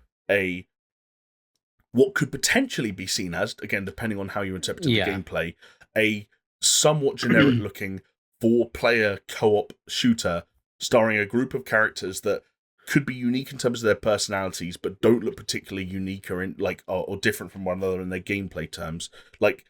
what could potentially be seen as, again, depending on how you interpreted the gameplay, a somewhat generic looking 4-player co-op shooter starring a group of characters that could be unique in terms of their personalities, but don't look particularly unique or different from one another in their gameplay terms. Like,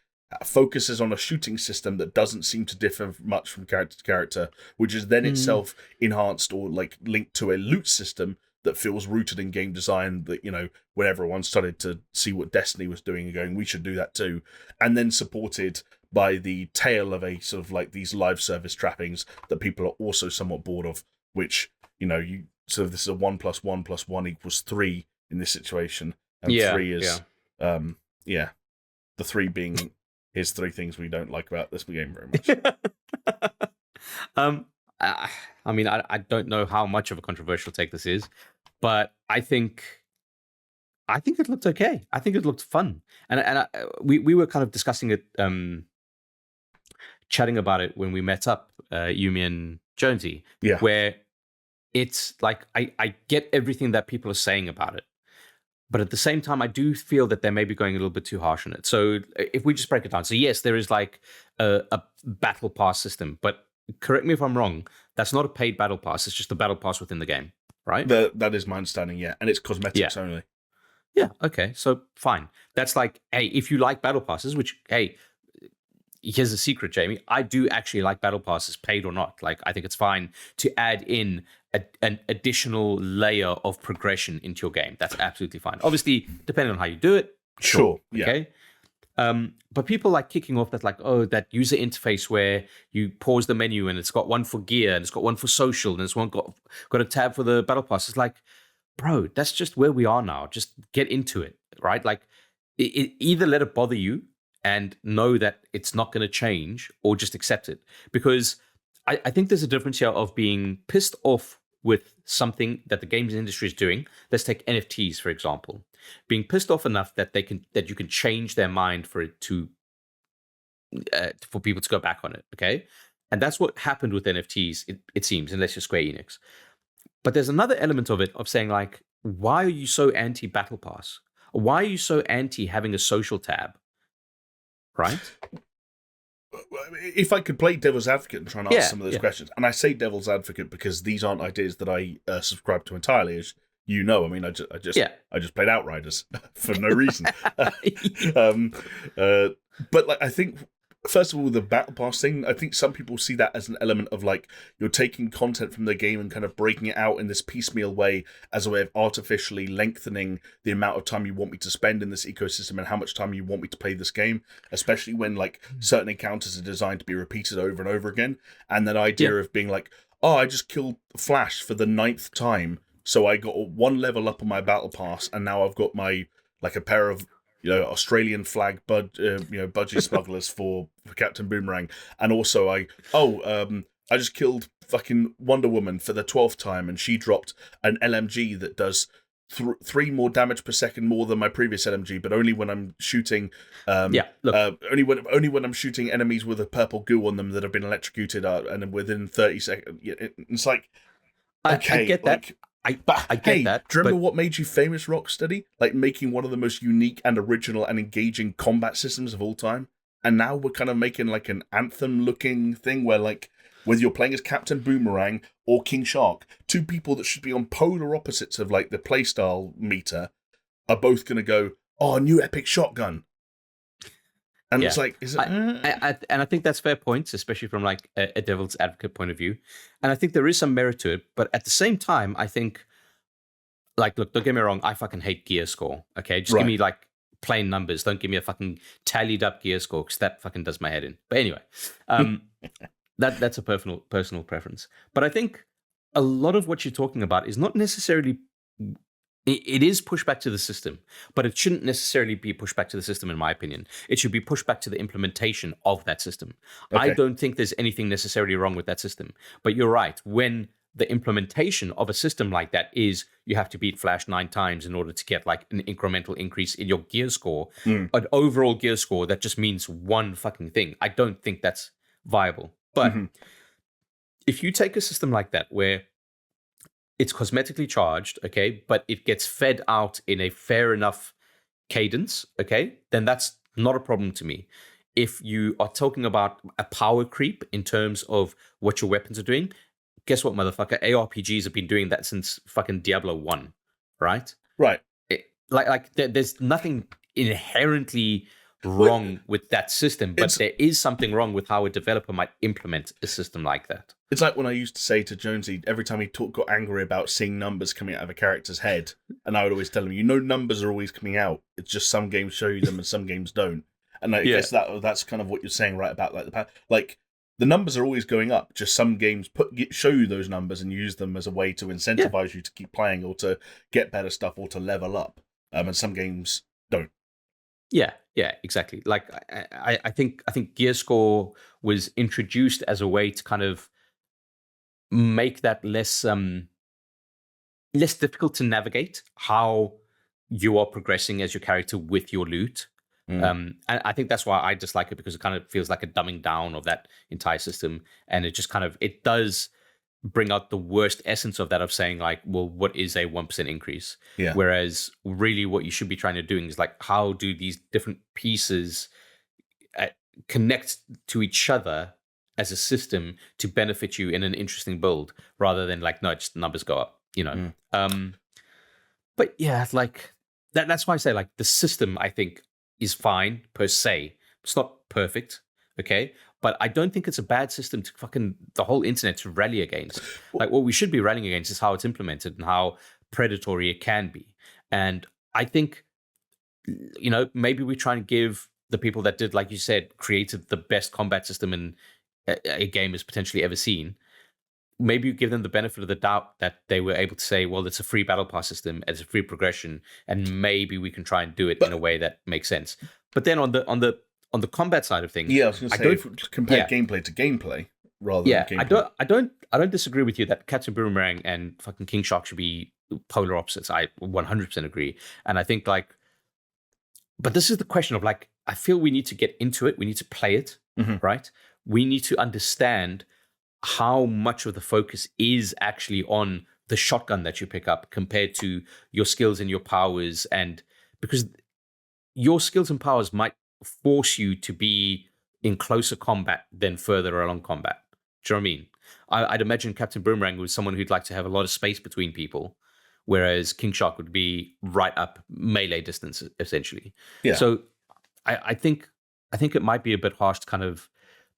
focuses on a shooting system that doesn't seem to differ much from character to character, which is then itself enhanced or like linked to a loot system that feels rooted in game design, that, you know, when everyone started to see what Destiny was doing and going, we should do that too, and then supported by the tail of a sort of like these live service trappings that people are also somewhat bored of, which, you know, so this is a 1 + 1 + 1 = 3 in this situation, and 3 is the 3 being here's 3 things we don't like about this game very much. I mean, I don't know how much of a controversial take this is, but I think it looked okay. I think it looked fun, and we were kind of discussing it, chatting about it when we met up, Yumi and Jonesy, where it's like I get everything that people are saying about it, but at the same time, I do feel that they may be going a little bit too harsh on it. So if we just break it down, so yes, there is like a battle pass system, but correct me if I'm wrong, that's not a paid battle pass. It's just a battle pass within the game, right? That is my understanding, yeah. And it's cosmetics only. Yeah, okay. So fine. That's like, hey, if you like battle passes, which, hey, here's a secret, Jamie. I do actually like battle passes, paid or not. Like, I think it's fine to add in an additional layer of progression into your game. That's absolutely fine. Obviously, depending on how you do it. Sure. Okay. But people like kicking off that, like, oh, that user interface where you pause the menu and it's got one for gear and it's got one for social and it's got a tab for the battle pass. It's like, bro, that's just where we are now. Just get into it, right? Like, either let it bother you and know that it's not going to change, or just accept it. Because I think there's a difference here of being pissed off with something that the games industry is doing. Let's take NFTs, for example. Being pissed off enough that you can change their mind for it to for people to go back on it, okay? And that's what happened with NFTs, it seems, unless you're Square Enix. But there's another element of it of saying, like, why are you so anti Battle Pass? Why are you so anti having a social tab? Right? If I could play devil's advocate and try and answer some of those questions, and I say devil's advocate because these aren't ideas that I subscribe to entirely, as you know. I mean, I just played Outriders for no reason. But like, I think, first of all, the battle pass thing, I think some people see that as an element of like, you're taking content from the game and kind of breaking it out in this piecemeal way as a way of artificially lengthening the amount of time you want me to spend in this ecosystem and how much time you want me to play this game, especially when like certain encounters are designed to be repeated over and over again. And that idea of being like, oh, I just killed Flash for the 9th time, so I got 1 level up on my battle pass, and now I've got my, like, a pair of, you know, Australian flag budgie smugglers for Captain Boomerang, and also I just killed fucking Wonder Woman for the 12th time, and she dropped an LMG that does 3 more damage per second more than my previous LMG, but only when I'm shooting. Only when I'm shooting enemies with a purple goo on them that have been electrocuted, and within 30 seconds, it's like, okay, I get that. Like, I get that. Do you remember what made you famous, Rocksteady? Like, making one of the most unique and original and engaging combat systems of all time. And now we're kind of making like an Anthem-looking thing where, like, whether you're playing as Captain Boomerang or King Shark, 2 people that should be on polar opposites of like the playstyle meter are both going to go, oh, new epic shotgun. And it's like, is it? And I think that's fair points, especially from like a devil's advocate point of view. And I think there is some merit to it. But at the same time, I think, like, look, don't get me wrong, I fucking hate gear score. Okay, just give me like plain numbers. Don't give me a fucking tallied up gear score, because that fucking does my head in. But anyway, that's a personal preference. But I think a lot of what you're talking about is not necessarily It is pushback to the system, but it shouldn't necessarily be pushback to the system, in my opinion. It should be pushback to the implementation of that system. I Okay. don't think there's anything necessarily wrong with that system. But you're right. When the implementation of a system like that is you have to beat Flash 9 times in order to get like an incremental increase in your gear score, an overall gear score that just means one fucking thing. I don't think that's viable. But if you take a system like that where it's cosmetically charged, okay, but it gets fed out in a fair enough cadence, okay, then that's not a problem to me. If you are talking about a power creep in terms of what your weapons are doing, guess what, motherfucker? ARPGs have been doing that since fucking Diablo 1, right? Right. There's nothing inherently Well, wrong with that system, but there is something wrong with how a developer might implement a system like that. it's like when I used to say to Jonesy, every time he got angry about seeing numbers coming out of a character's head, and I would always tell him, numbers are always coming out. It's just some games show you them and some games don't. And I guess that's kind of what you're saying, right? About like the numbers are always going up. Just some games show you those numbers and use them as a way to incentivize you to keep playing or to get better stuff or to level up. And some games don't. Yeah, exactly. Like I think gear score was introduced as a way to kind of make that less difficult to navigate how you are progressing as your character with your loot. And I think that's why I dislike it, because it kind of feels like a dumbing down of that entire system, and it just kind of it does bring out the worst essence of that, of saying like, well, what is a 1% increase? Yeah. Whereas really what you should be trying to do is like, how do these different pieces connect to each other as a system to benefit you in an interesting build, rather than like, no, just numbers go up, but yeah, like that's why I say like the system, I think, is fine per se. It's not perfect, okay? But I don't think it's a bad system to fucking the whole internet to rally against. Like what we should be rallying against is how it's implemented and how predatory it can be. And I think, maybe we try and give the people that did, like you said, created the best combat system in a game has potentially ever seen. Maybe you give them the benefit of the doubt that they were able to say, well, it's a free battle pass system, it's a free progression, and maybe we can try and do it in a way that makes sense. But then on the combat side of things, I was going to say, if we compare gameplay to gameplay rather than gameplay. I don't disagree with you that Captain Boomerang and fucking King Shark should be polar opposites. I 100% agree, and I think like, but this is the question of like, I feel we need to get into it. We need to play it, right? We need to understand how much of the focus is actually on the shotgun that you pick up compared to your skills and your powers, and because your skills and powers might force you to be in closer combat than further along combat. Do you know what I mean? I'd imagine Captain Boomerang was someone who'd like to have a lot of space between people, whereas King Shark would be right up melee distance, essentially. Yeah. So I think it might be a bit harsh to kind of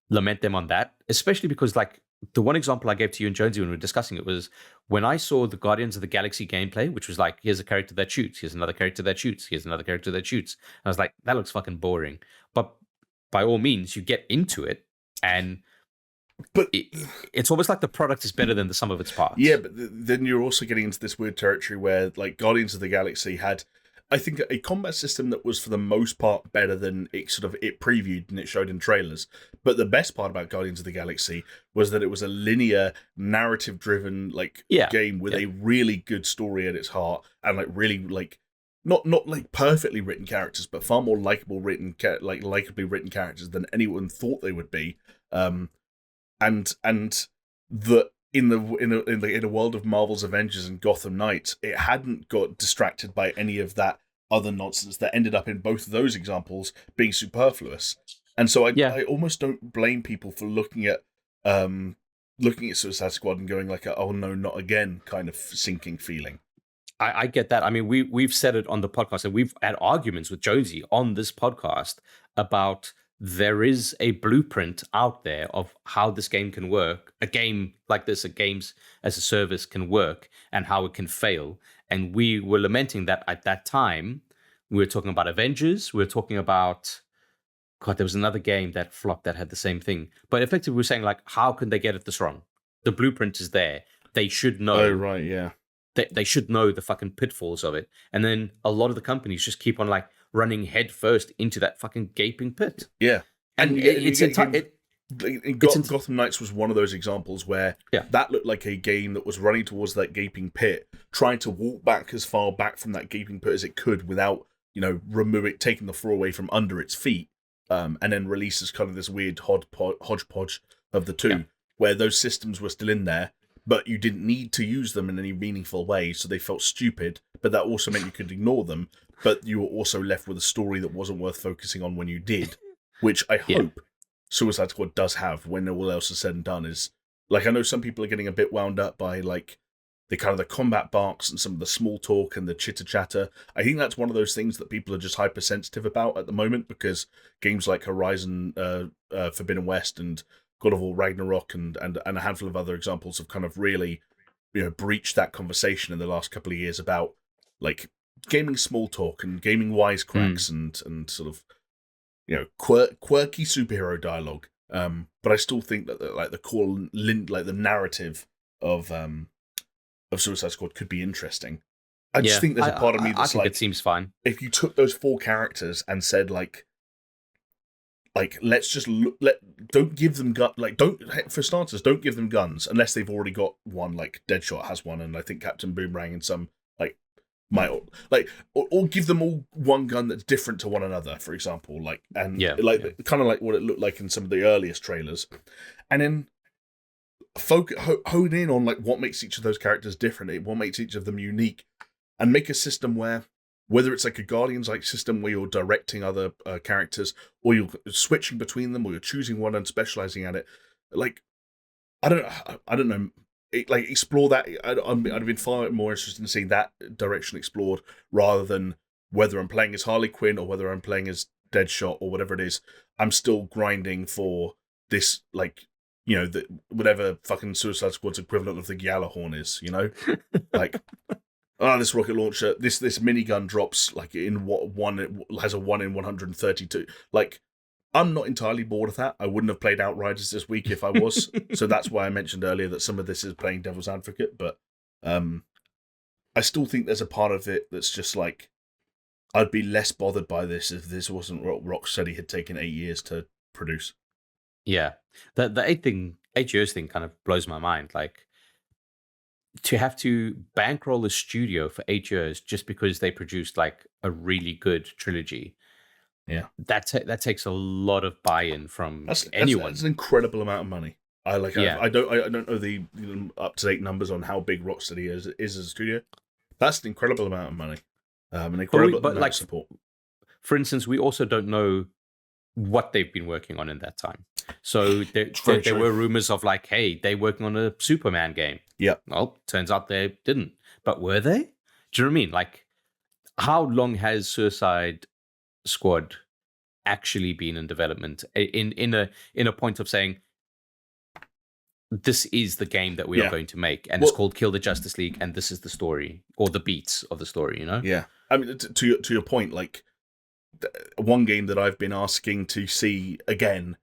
lament them on that, especially because like the one example I gave to you and Jonesy when we were discussing it was when I saw the Guardians of the Galaxy gameplay, which was like, here's a character that shoots, here's another character that shoots, here's another character that shoots. And I was like, that looks fucking boring. But by all means, you get into it, and it's almost like the product is better than the sum of its parts. Yeah, but then you're also getting into this weird territory where like Guardians of the Galaxy had, I think, a combat system that was for the most part better than it previewed and it showed in trailers. But the best part about Guardians of the Galaxy was that it was a linear, narrative-driven game with a really good story at its heart, and like really like not like perfectly written characters, but far more likably written characters than anyone thought they would be. And the in a world of Marvel's Avengers and Gotham Knights, it hadn't got distracted by any of that other nonsense that ended up in both of those examples being superfluous. And so I almost don't blame people for looking at Suicide Squad and going like, oh no, not again, kind of sinking feeling. I get that. I mean, we've said it on the podcast, and we've had arguments with Jonesy on this podcast about there is a blueprint out there of how this game can work. A game like this, a games as a service can work, and how it can fail. And we were lamenting that at that time. We were talking about Avengers. We were talking about, God, there was another game that flopped that had the same thing. But effectively, we were saying like, how can they get it this wrong? The blueprint is there. They should know. Oh, right, yeah. they should know the fucking pitfalls of it. And then a lot of the companies just keep on like running head first into that fucking gaping pit. Yeah. And it's Gotham Knights was one of those examples where that looked like a game that was running towards that gaping pit, trying to walk back as far back from that gaping pit as it could without, taking the floor away from under its feet, and then releases kind of this weird hodgepodge of the two, where those systems were still in there, but you didn't need to use them in any meaningful way, so they felt stupid, but that also meant you could ignore them, but you were also left with a story that wasn't worth focusing on when you did, which I hope Suicide Squad does have when all else is said and done. Is like, I know some people are getting a bit wound up by like the kind of the combat barks and some of the small talk and the chitter chatter. I think that's one of those things that people are just hypersensitive about at the moment, because games like Horizon Forbidden West and God of War Ragnarok and a handful of other examples have kind of really breached that conversation in the last couple of years about like gaming small talk and gaming wisecracks and sort of quirky superhero dialogue. But I still think that the core the narrative of Suicide Squad could be interesting. I just think there's a part of me that's it seems fine. If you took those 4 characters and said like let's just don't give them for starters, don't give them guns unless they've already got one. Like Deadshot has one, and I think Captain Boomerang and some or give them all one gun that's different to one another, for example, kind of like what it looked like in some of the earliest trailers, and then hone in on like what makes each of those characters different, what makes each of them unique, and make a system where, whether it's like a Guardians-like system where you're directing other characters, or you're switching between them, or you're choosing one and specializing at it, like I don't know. Explore that. I'd been far more interested in seeing that direction explored rather than whether I'm playing as Harley Quinn or whether I'm playing as Deadshot or whatever it is. I'm still grinding for this, whatever fucking Suicide Squad's equivalent of the Gjallarhorn is, this rocket launcher, this minigun drops like in it has a 1 in 132. Like, I'm not entirely bored of that. I wouldn't have played Outriders this week if I was. So that's why I mentioned earlier that some of this is playing devil's advocate. But I still think there's a part of it that's just like, I'd be less bothered by this if this wasn't what Rocksteady had taken 8 years to produce. Yeah. The 8 years thing kind of blows my mind. Like, to have to bankroll a studio for 8 years just because they produced like a really good trilogy. Yeah, that takes a lot of buy-in from anyone. That's an incredible amount of money. I don't know the up-to-date numbers on how big Rocksteady is as a studio. That's an incredible amount of money. An incredible amount of support. For instance, we also don't know what they've been working on in that time. So there were rumors of like, hey, they're working on a Superman game. Yeah. Well, turns out they didn't. But were they? Do you know what I mean? Like, how long has Suicide Squad actually been in development in a point of saying this is the game that we are going to make, and it's called Kill the Justice League, and this is the story or the beats of the story, Yeah, I mean, to your point, like one game that I've been asking to see again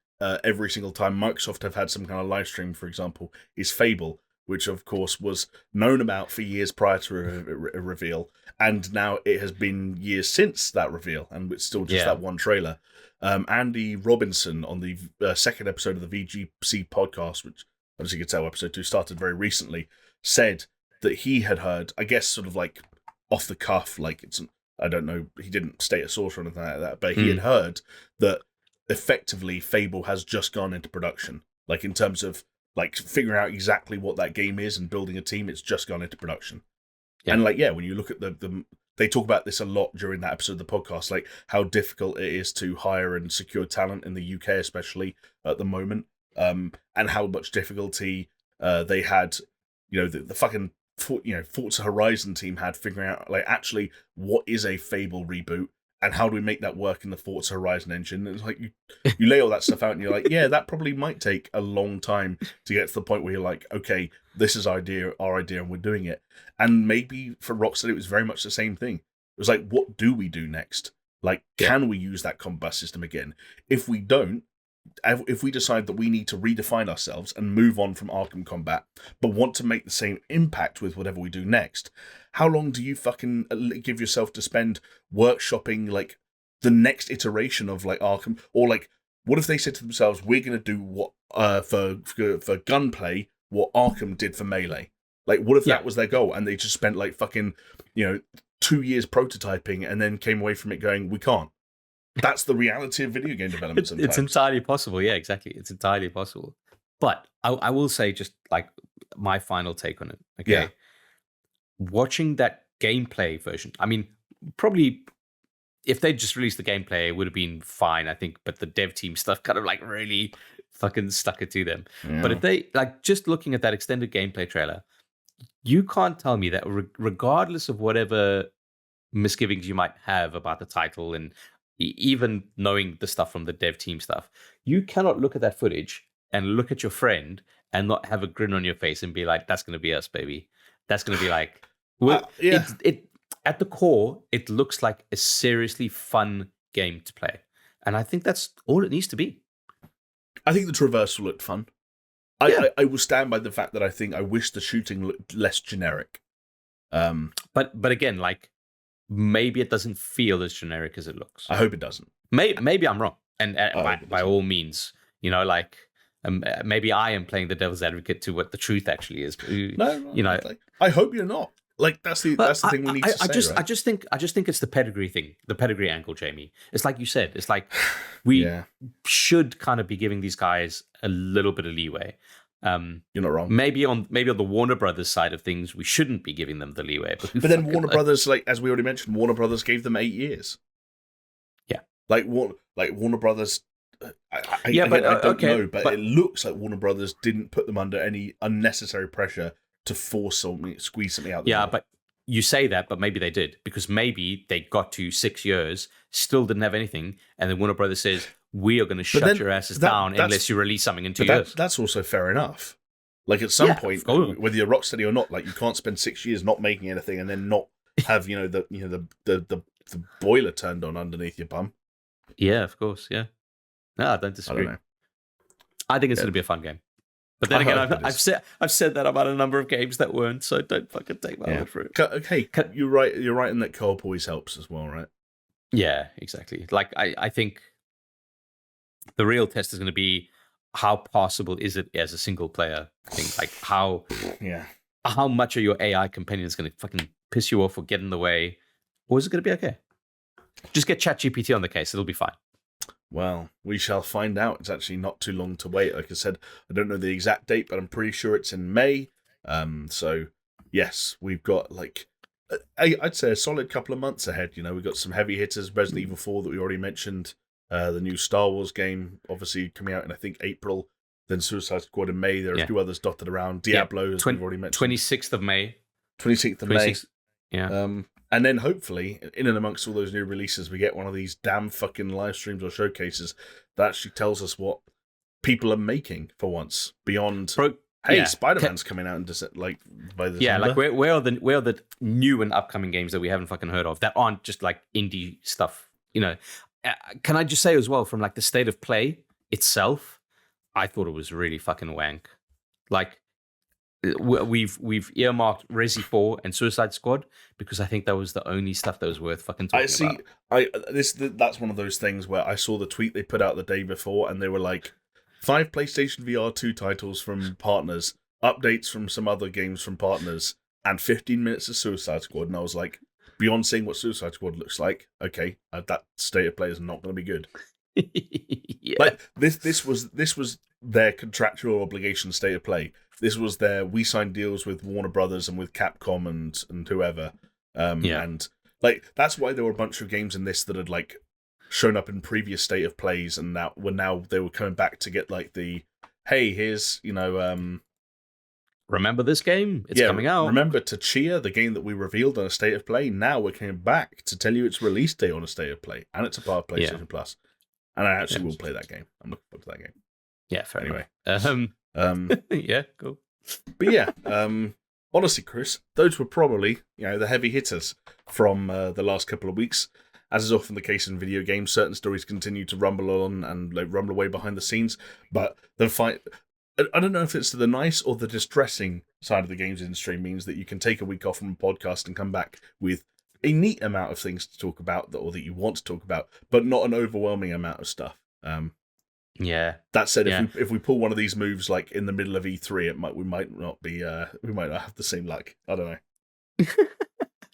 every single time Microsoft have had some kind of live stream, for example, is Fable, which of course was known about for years prior to a reveal, and now it has been years since that reveal, and it's still just that one trailer. Andy Robinson on the second episode of the VGC podcast, which obviously you could tell episode 2 started very recently, said that he had heard, I guess sort of like off the cuff, like I don't know, he didn't state a source or anything like that, but he had heard that effectively Fable has just gone into production, like in terms of like figuring out exactly what that game is and building a team. It's just gone into production. And when you look at the they talk about this a lot during that episode of the podcast, like how difficult it is to hire and secure talent in the UK, especially at the moment, and how much difficulty they had, the fucking Forza Horizon team had figuring out like actually what is a Fable reboot and how do we make that work in the Forza Horizon engine. And it's like you lay all that stuff out and you're like, yeah, that probably might take a long time to get to the point where you're like, okay, this is our idea, and we're doing it. And maybe for Rocksteady, it was very much the same thing. It was like, what do we do next? Like, can we use that combat system again? If we don't, if we decide that we need to redefine ourselves and move on from Arkham Combat, but want to make the same impact with whatever we do next, how long do you fucking give yourself to spend workshopping like the next iteration of like Arkham? Or like, what if they said to themselves, we're going to do what for gunplay what Arkham did for Melee? Like, what if that was their goal and they just spent like fucking 2 years prototyping and then came away from it going, we can't. That's the reality of video game development sometimes. It's entirely possible. Yeah, exactly. It's entirely possible. But I will say, just like my final take on it, okay? Yeah. Watching that gameplay version, I mean, probably if they just released the gameplay, it would have been fine, I think. But the dev team stuff kind of like really fucking stuck it to them. Yeah. But if they, like, just looking at that extended gameplay trailer, you can't tell me that regardless of whatever misgivings you might have about the title and even knowing the stuff from the dev team stuff, you cannot look at that footage and look at your friend and not have a grin on your face and be like, that's going to be us, baby. That's going to be like, it at the core, it looks like a seriously fun game to play. And I think that's all it needs to be. I think the traversal looked fun. I will stand by the fact that I wish the shooting looked less generic. But again, like, maybe it doesn't feel as generic as it looks. I hope it doesn't. Maybe I'm wrong. And by all means, like, maybe I am playing the devil's advocate to what the truth actually is. No, I hope you're not. Like, that's the thing we need to say. I just think it's the pedigree thing, the pedigree angle, Jamie. It's like you said. It's like we should kind of be giving these guys a little bit of leeway. You're not wrong. Maybe on the Warner Brothers side of things, we shouldn't be giving them the leeway. But then Warner Brothers, like as we already mentioned, Warner Brothers gave them 8 years. Yeah, like Warner Brothers. I don't know, but it looks like Warner Brothers didn't put them under any unnecessary pressure to force something, squeeze something out. Yeah, but you say that, but maybe they did, because maybe they got to 6 years, still didn't have anything, and then Warner Brothers says, we are going to shut your asses down unless you release something in 2 years. That's also fair enough. Like at some point, whether you're Rocksteady or not, like you can't spend 6 years not making anything and then not have the boiler turned on underneath your bum. Yeah, of course. Yeah. No, I don't disagree. I think it's going to be a fun game. But then again, I've said that about a number of games that weren't, so don't fucking take my word for it. Okay, you're right. You're right in that co-op always helps as well, right? Yeah, exactly. Like I think the real test is going to be how possible is it as a single player thing. Like how much are your AI companions going to fucking piss you off or get in the way, or is it going to be okay? Just get ChatGPT on the case; it'll be fine. Well, we shall find out. It's actually not too long to wait. Like I said, I don't know the exact date, but I'm pretty sure it's in May. So, yes, we've got, like, I'd say a solid couple of months ahead. We've got some heavy hitters, Resident Evil 4 that we already mentioned, the new Star Wars game, obviously coming out in, I think, April, then Suicide Squad in May. There are a few others dotted around. Diablo, as we've already mentioned. 26th of May. 26th of May. Yeah. And then hopefully, in and amongst all those new releases, we get one of these damn fucking live streams or showcases that actually tells us what people are making for once. Beyond, Spider-Man's coming out in by the December. Like where are the new and upcoming games that we haven't fucking heard of that aren't just like indie stuff? Can I just say as well, from like the state of play itself, I thought it was really fucking wank. Like, we've earmarked Resi 4 and Suicide Squad because I think that was the only stuff that was worth fucking talking about. That's one of those things where I saw the tweet they put out the day before, and they were like, 5 PlayStation VR 2 titles from partners, updates from some other games from partners, and 15 minutes of Suicide Squad. And I was like, beyond seeing what Suicide Squad looks like, okay, that state of play is not going to be good. Yeah. Like this was their contractual obligation state of play. This was we signed deals with Warner Brothers and with Capcom and whoever. And like that's why there were a bunch of games in this that had like shown up in previous state of plays, and now they were coming back to get like the here's remember this game? It's coming out. Remember Tachia, the game that we revealed on a state of play? Now we're coming back to tell you its release date on a state of play, and it's a part of PlayStation Plus. And I actually will play that game. I'm looking forward to that game. Yeah, fair enough. Yeah, cool. But yeah, honestly, Chris, those were probably the heavy hitters from the last couple of weeks. as is often the case in video games, certain stories continue to rumble on and like rumble away behind the scenes. But the fight, I don't know if it's the nice or the distressing side of the games industry means that you can take a week off from a podcast and come back with a neat amount of things to talk about, or that you want to talk about, but not an overwhelming amount of stuff. Yeah. That said, Yeah. if we pull one of these moves like in the middle of E3, we might not have the same luck. I don't know.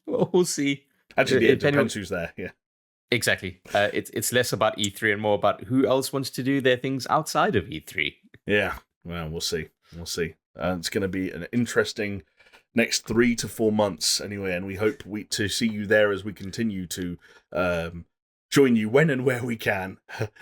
Well, we'll see. Actually, yeah, it Depending depends who's there. Yeah. Exactly. It's less about E3 and more about who else wants to do their things outside of E3. Yeah. Well, we'll see. We'll see. It's going to be an interesting next 3 to 4 months anyway, and we hope to see you there as we continue to join you when and where we can,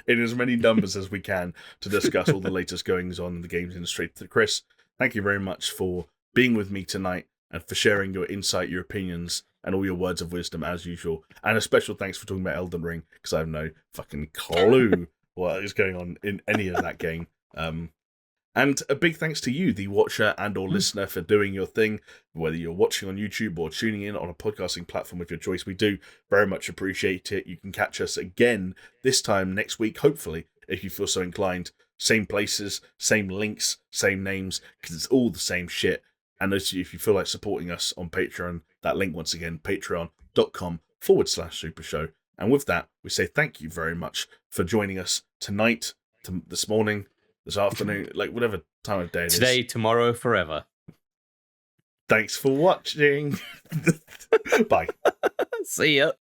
in as many numbers as we can, to discuss all the latest goings on in the games industry. Chris, thank you very much for being with me tonight and for sharing your insight, your opinions, and all your words of wisdom as usual. And a special thanks for talking about Elden Ring, because I have no fucking clue what is going on in any of that game. And a big thanks to you, the watcher and or listener, for doing your thing, whether you're watching on YouTube or tuning in on a podcasting platform of your choice. We do very much appreciate it. You can catch us again this time next week, hopefully, if you feel so inclined. Same places, same links, same names, because it's all the same shit. And if you feel like supporting us on Patreon, that link once again, patreon.com/SuperShow. And with that, we say thank you very much for joining us tonight, this morning, this afternoon, like whatever time of day it is. Today, tomorrow, forever. Thanks for watching. Bye. See ya.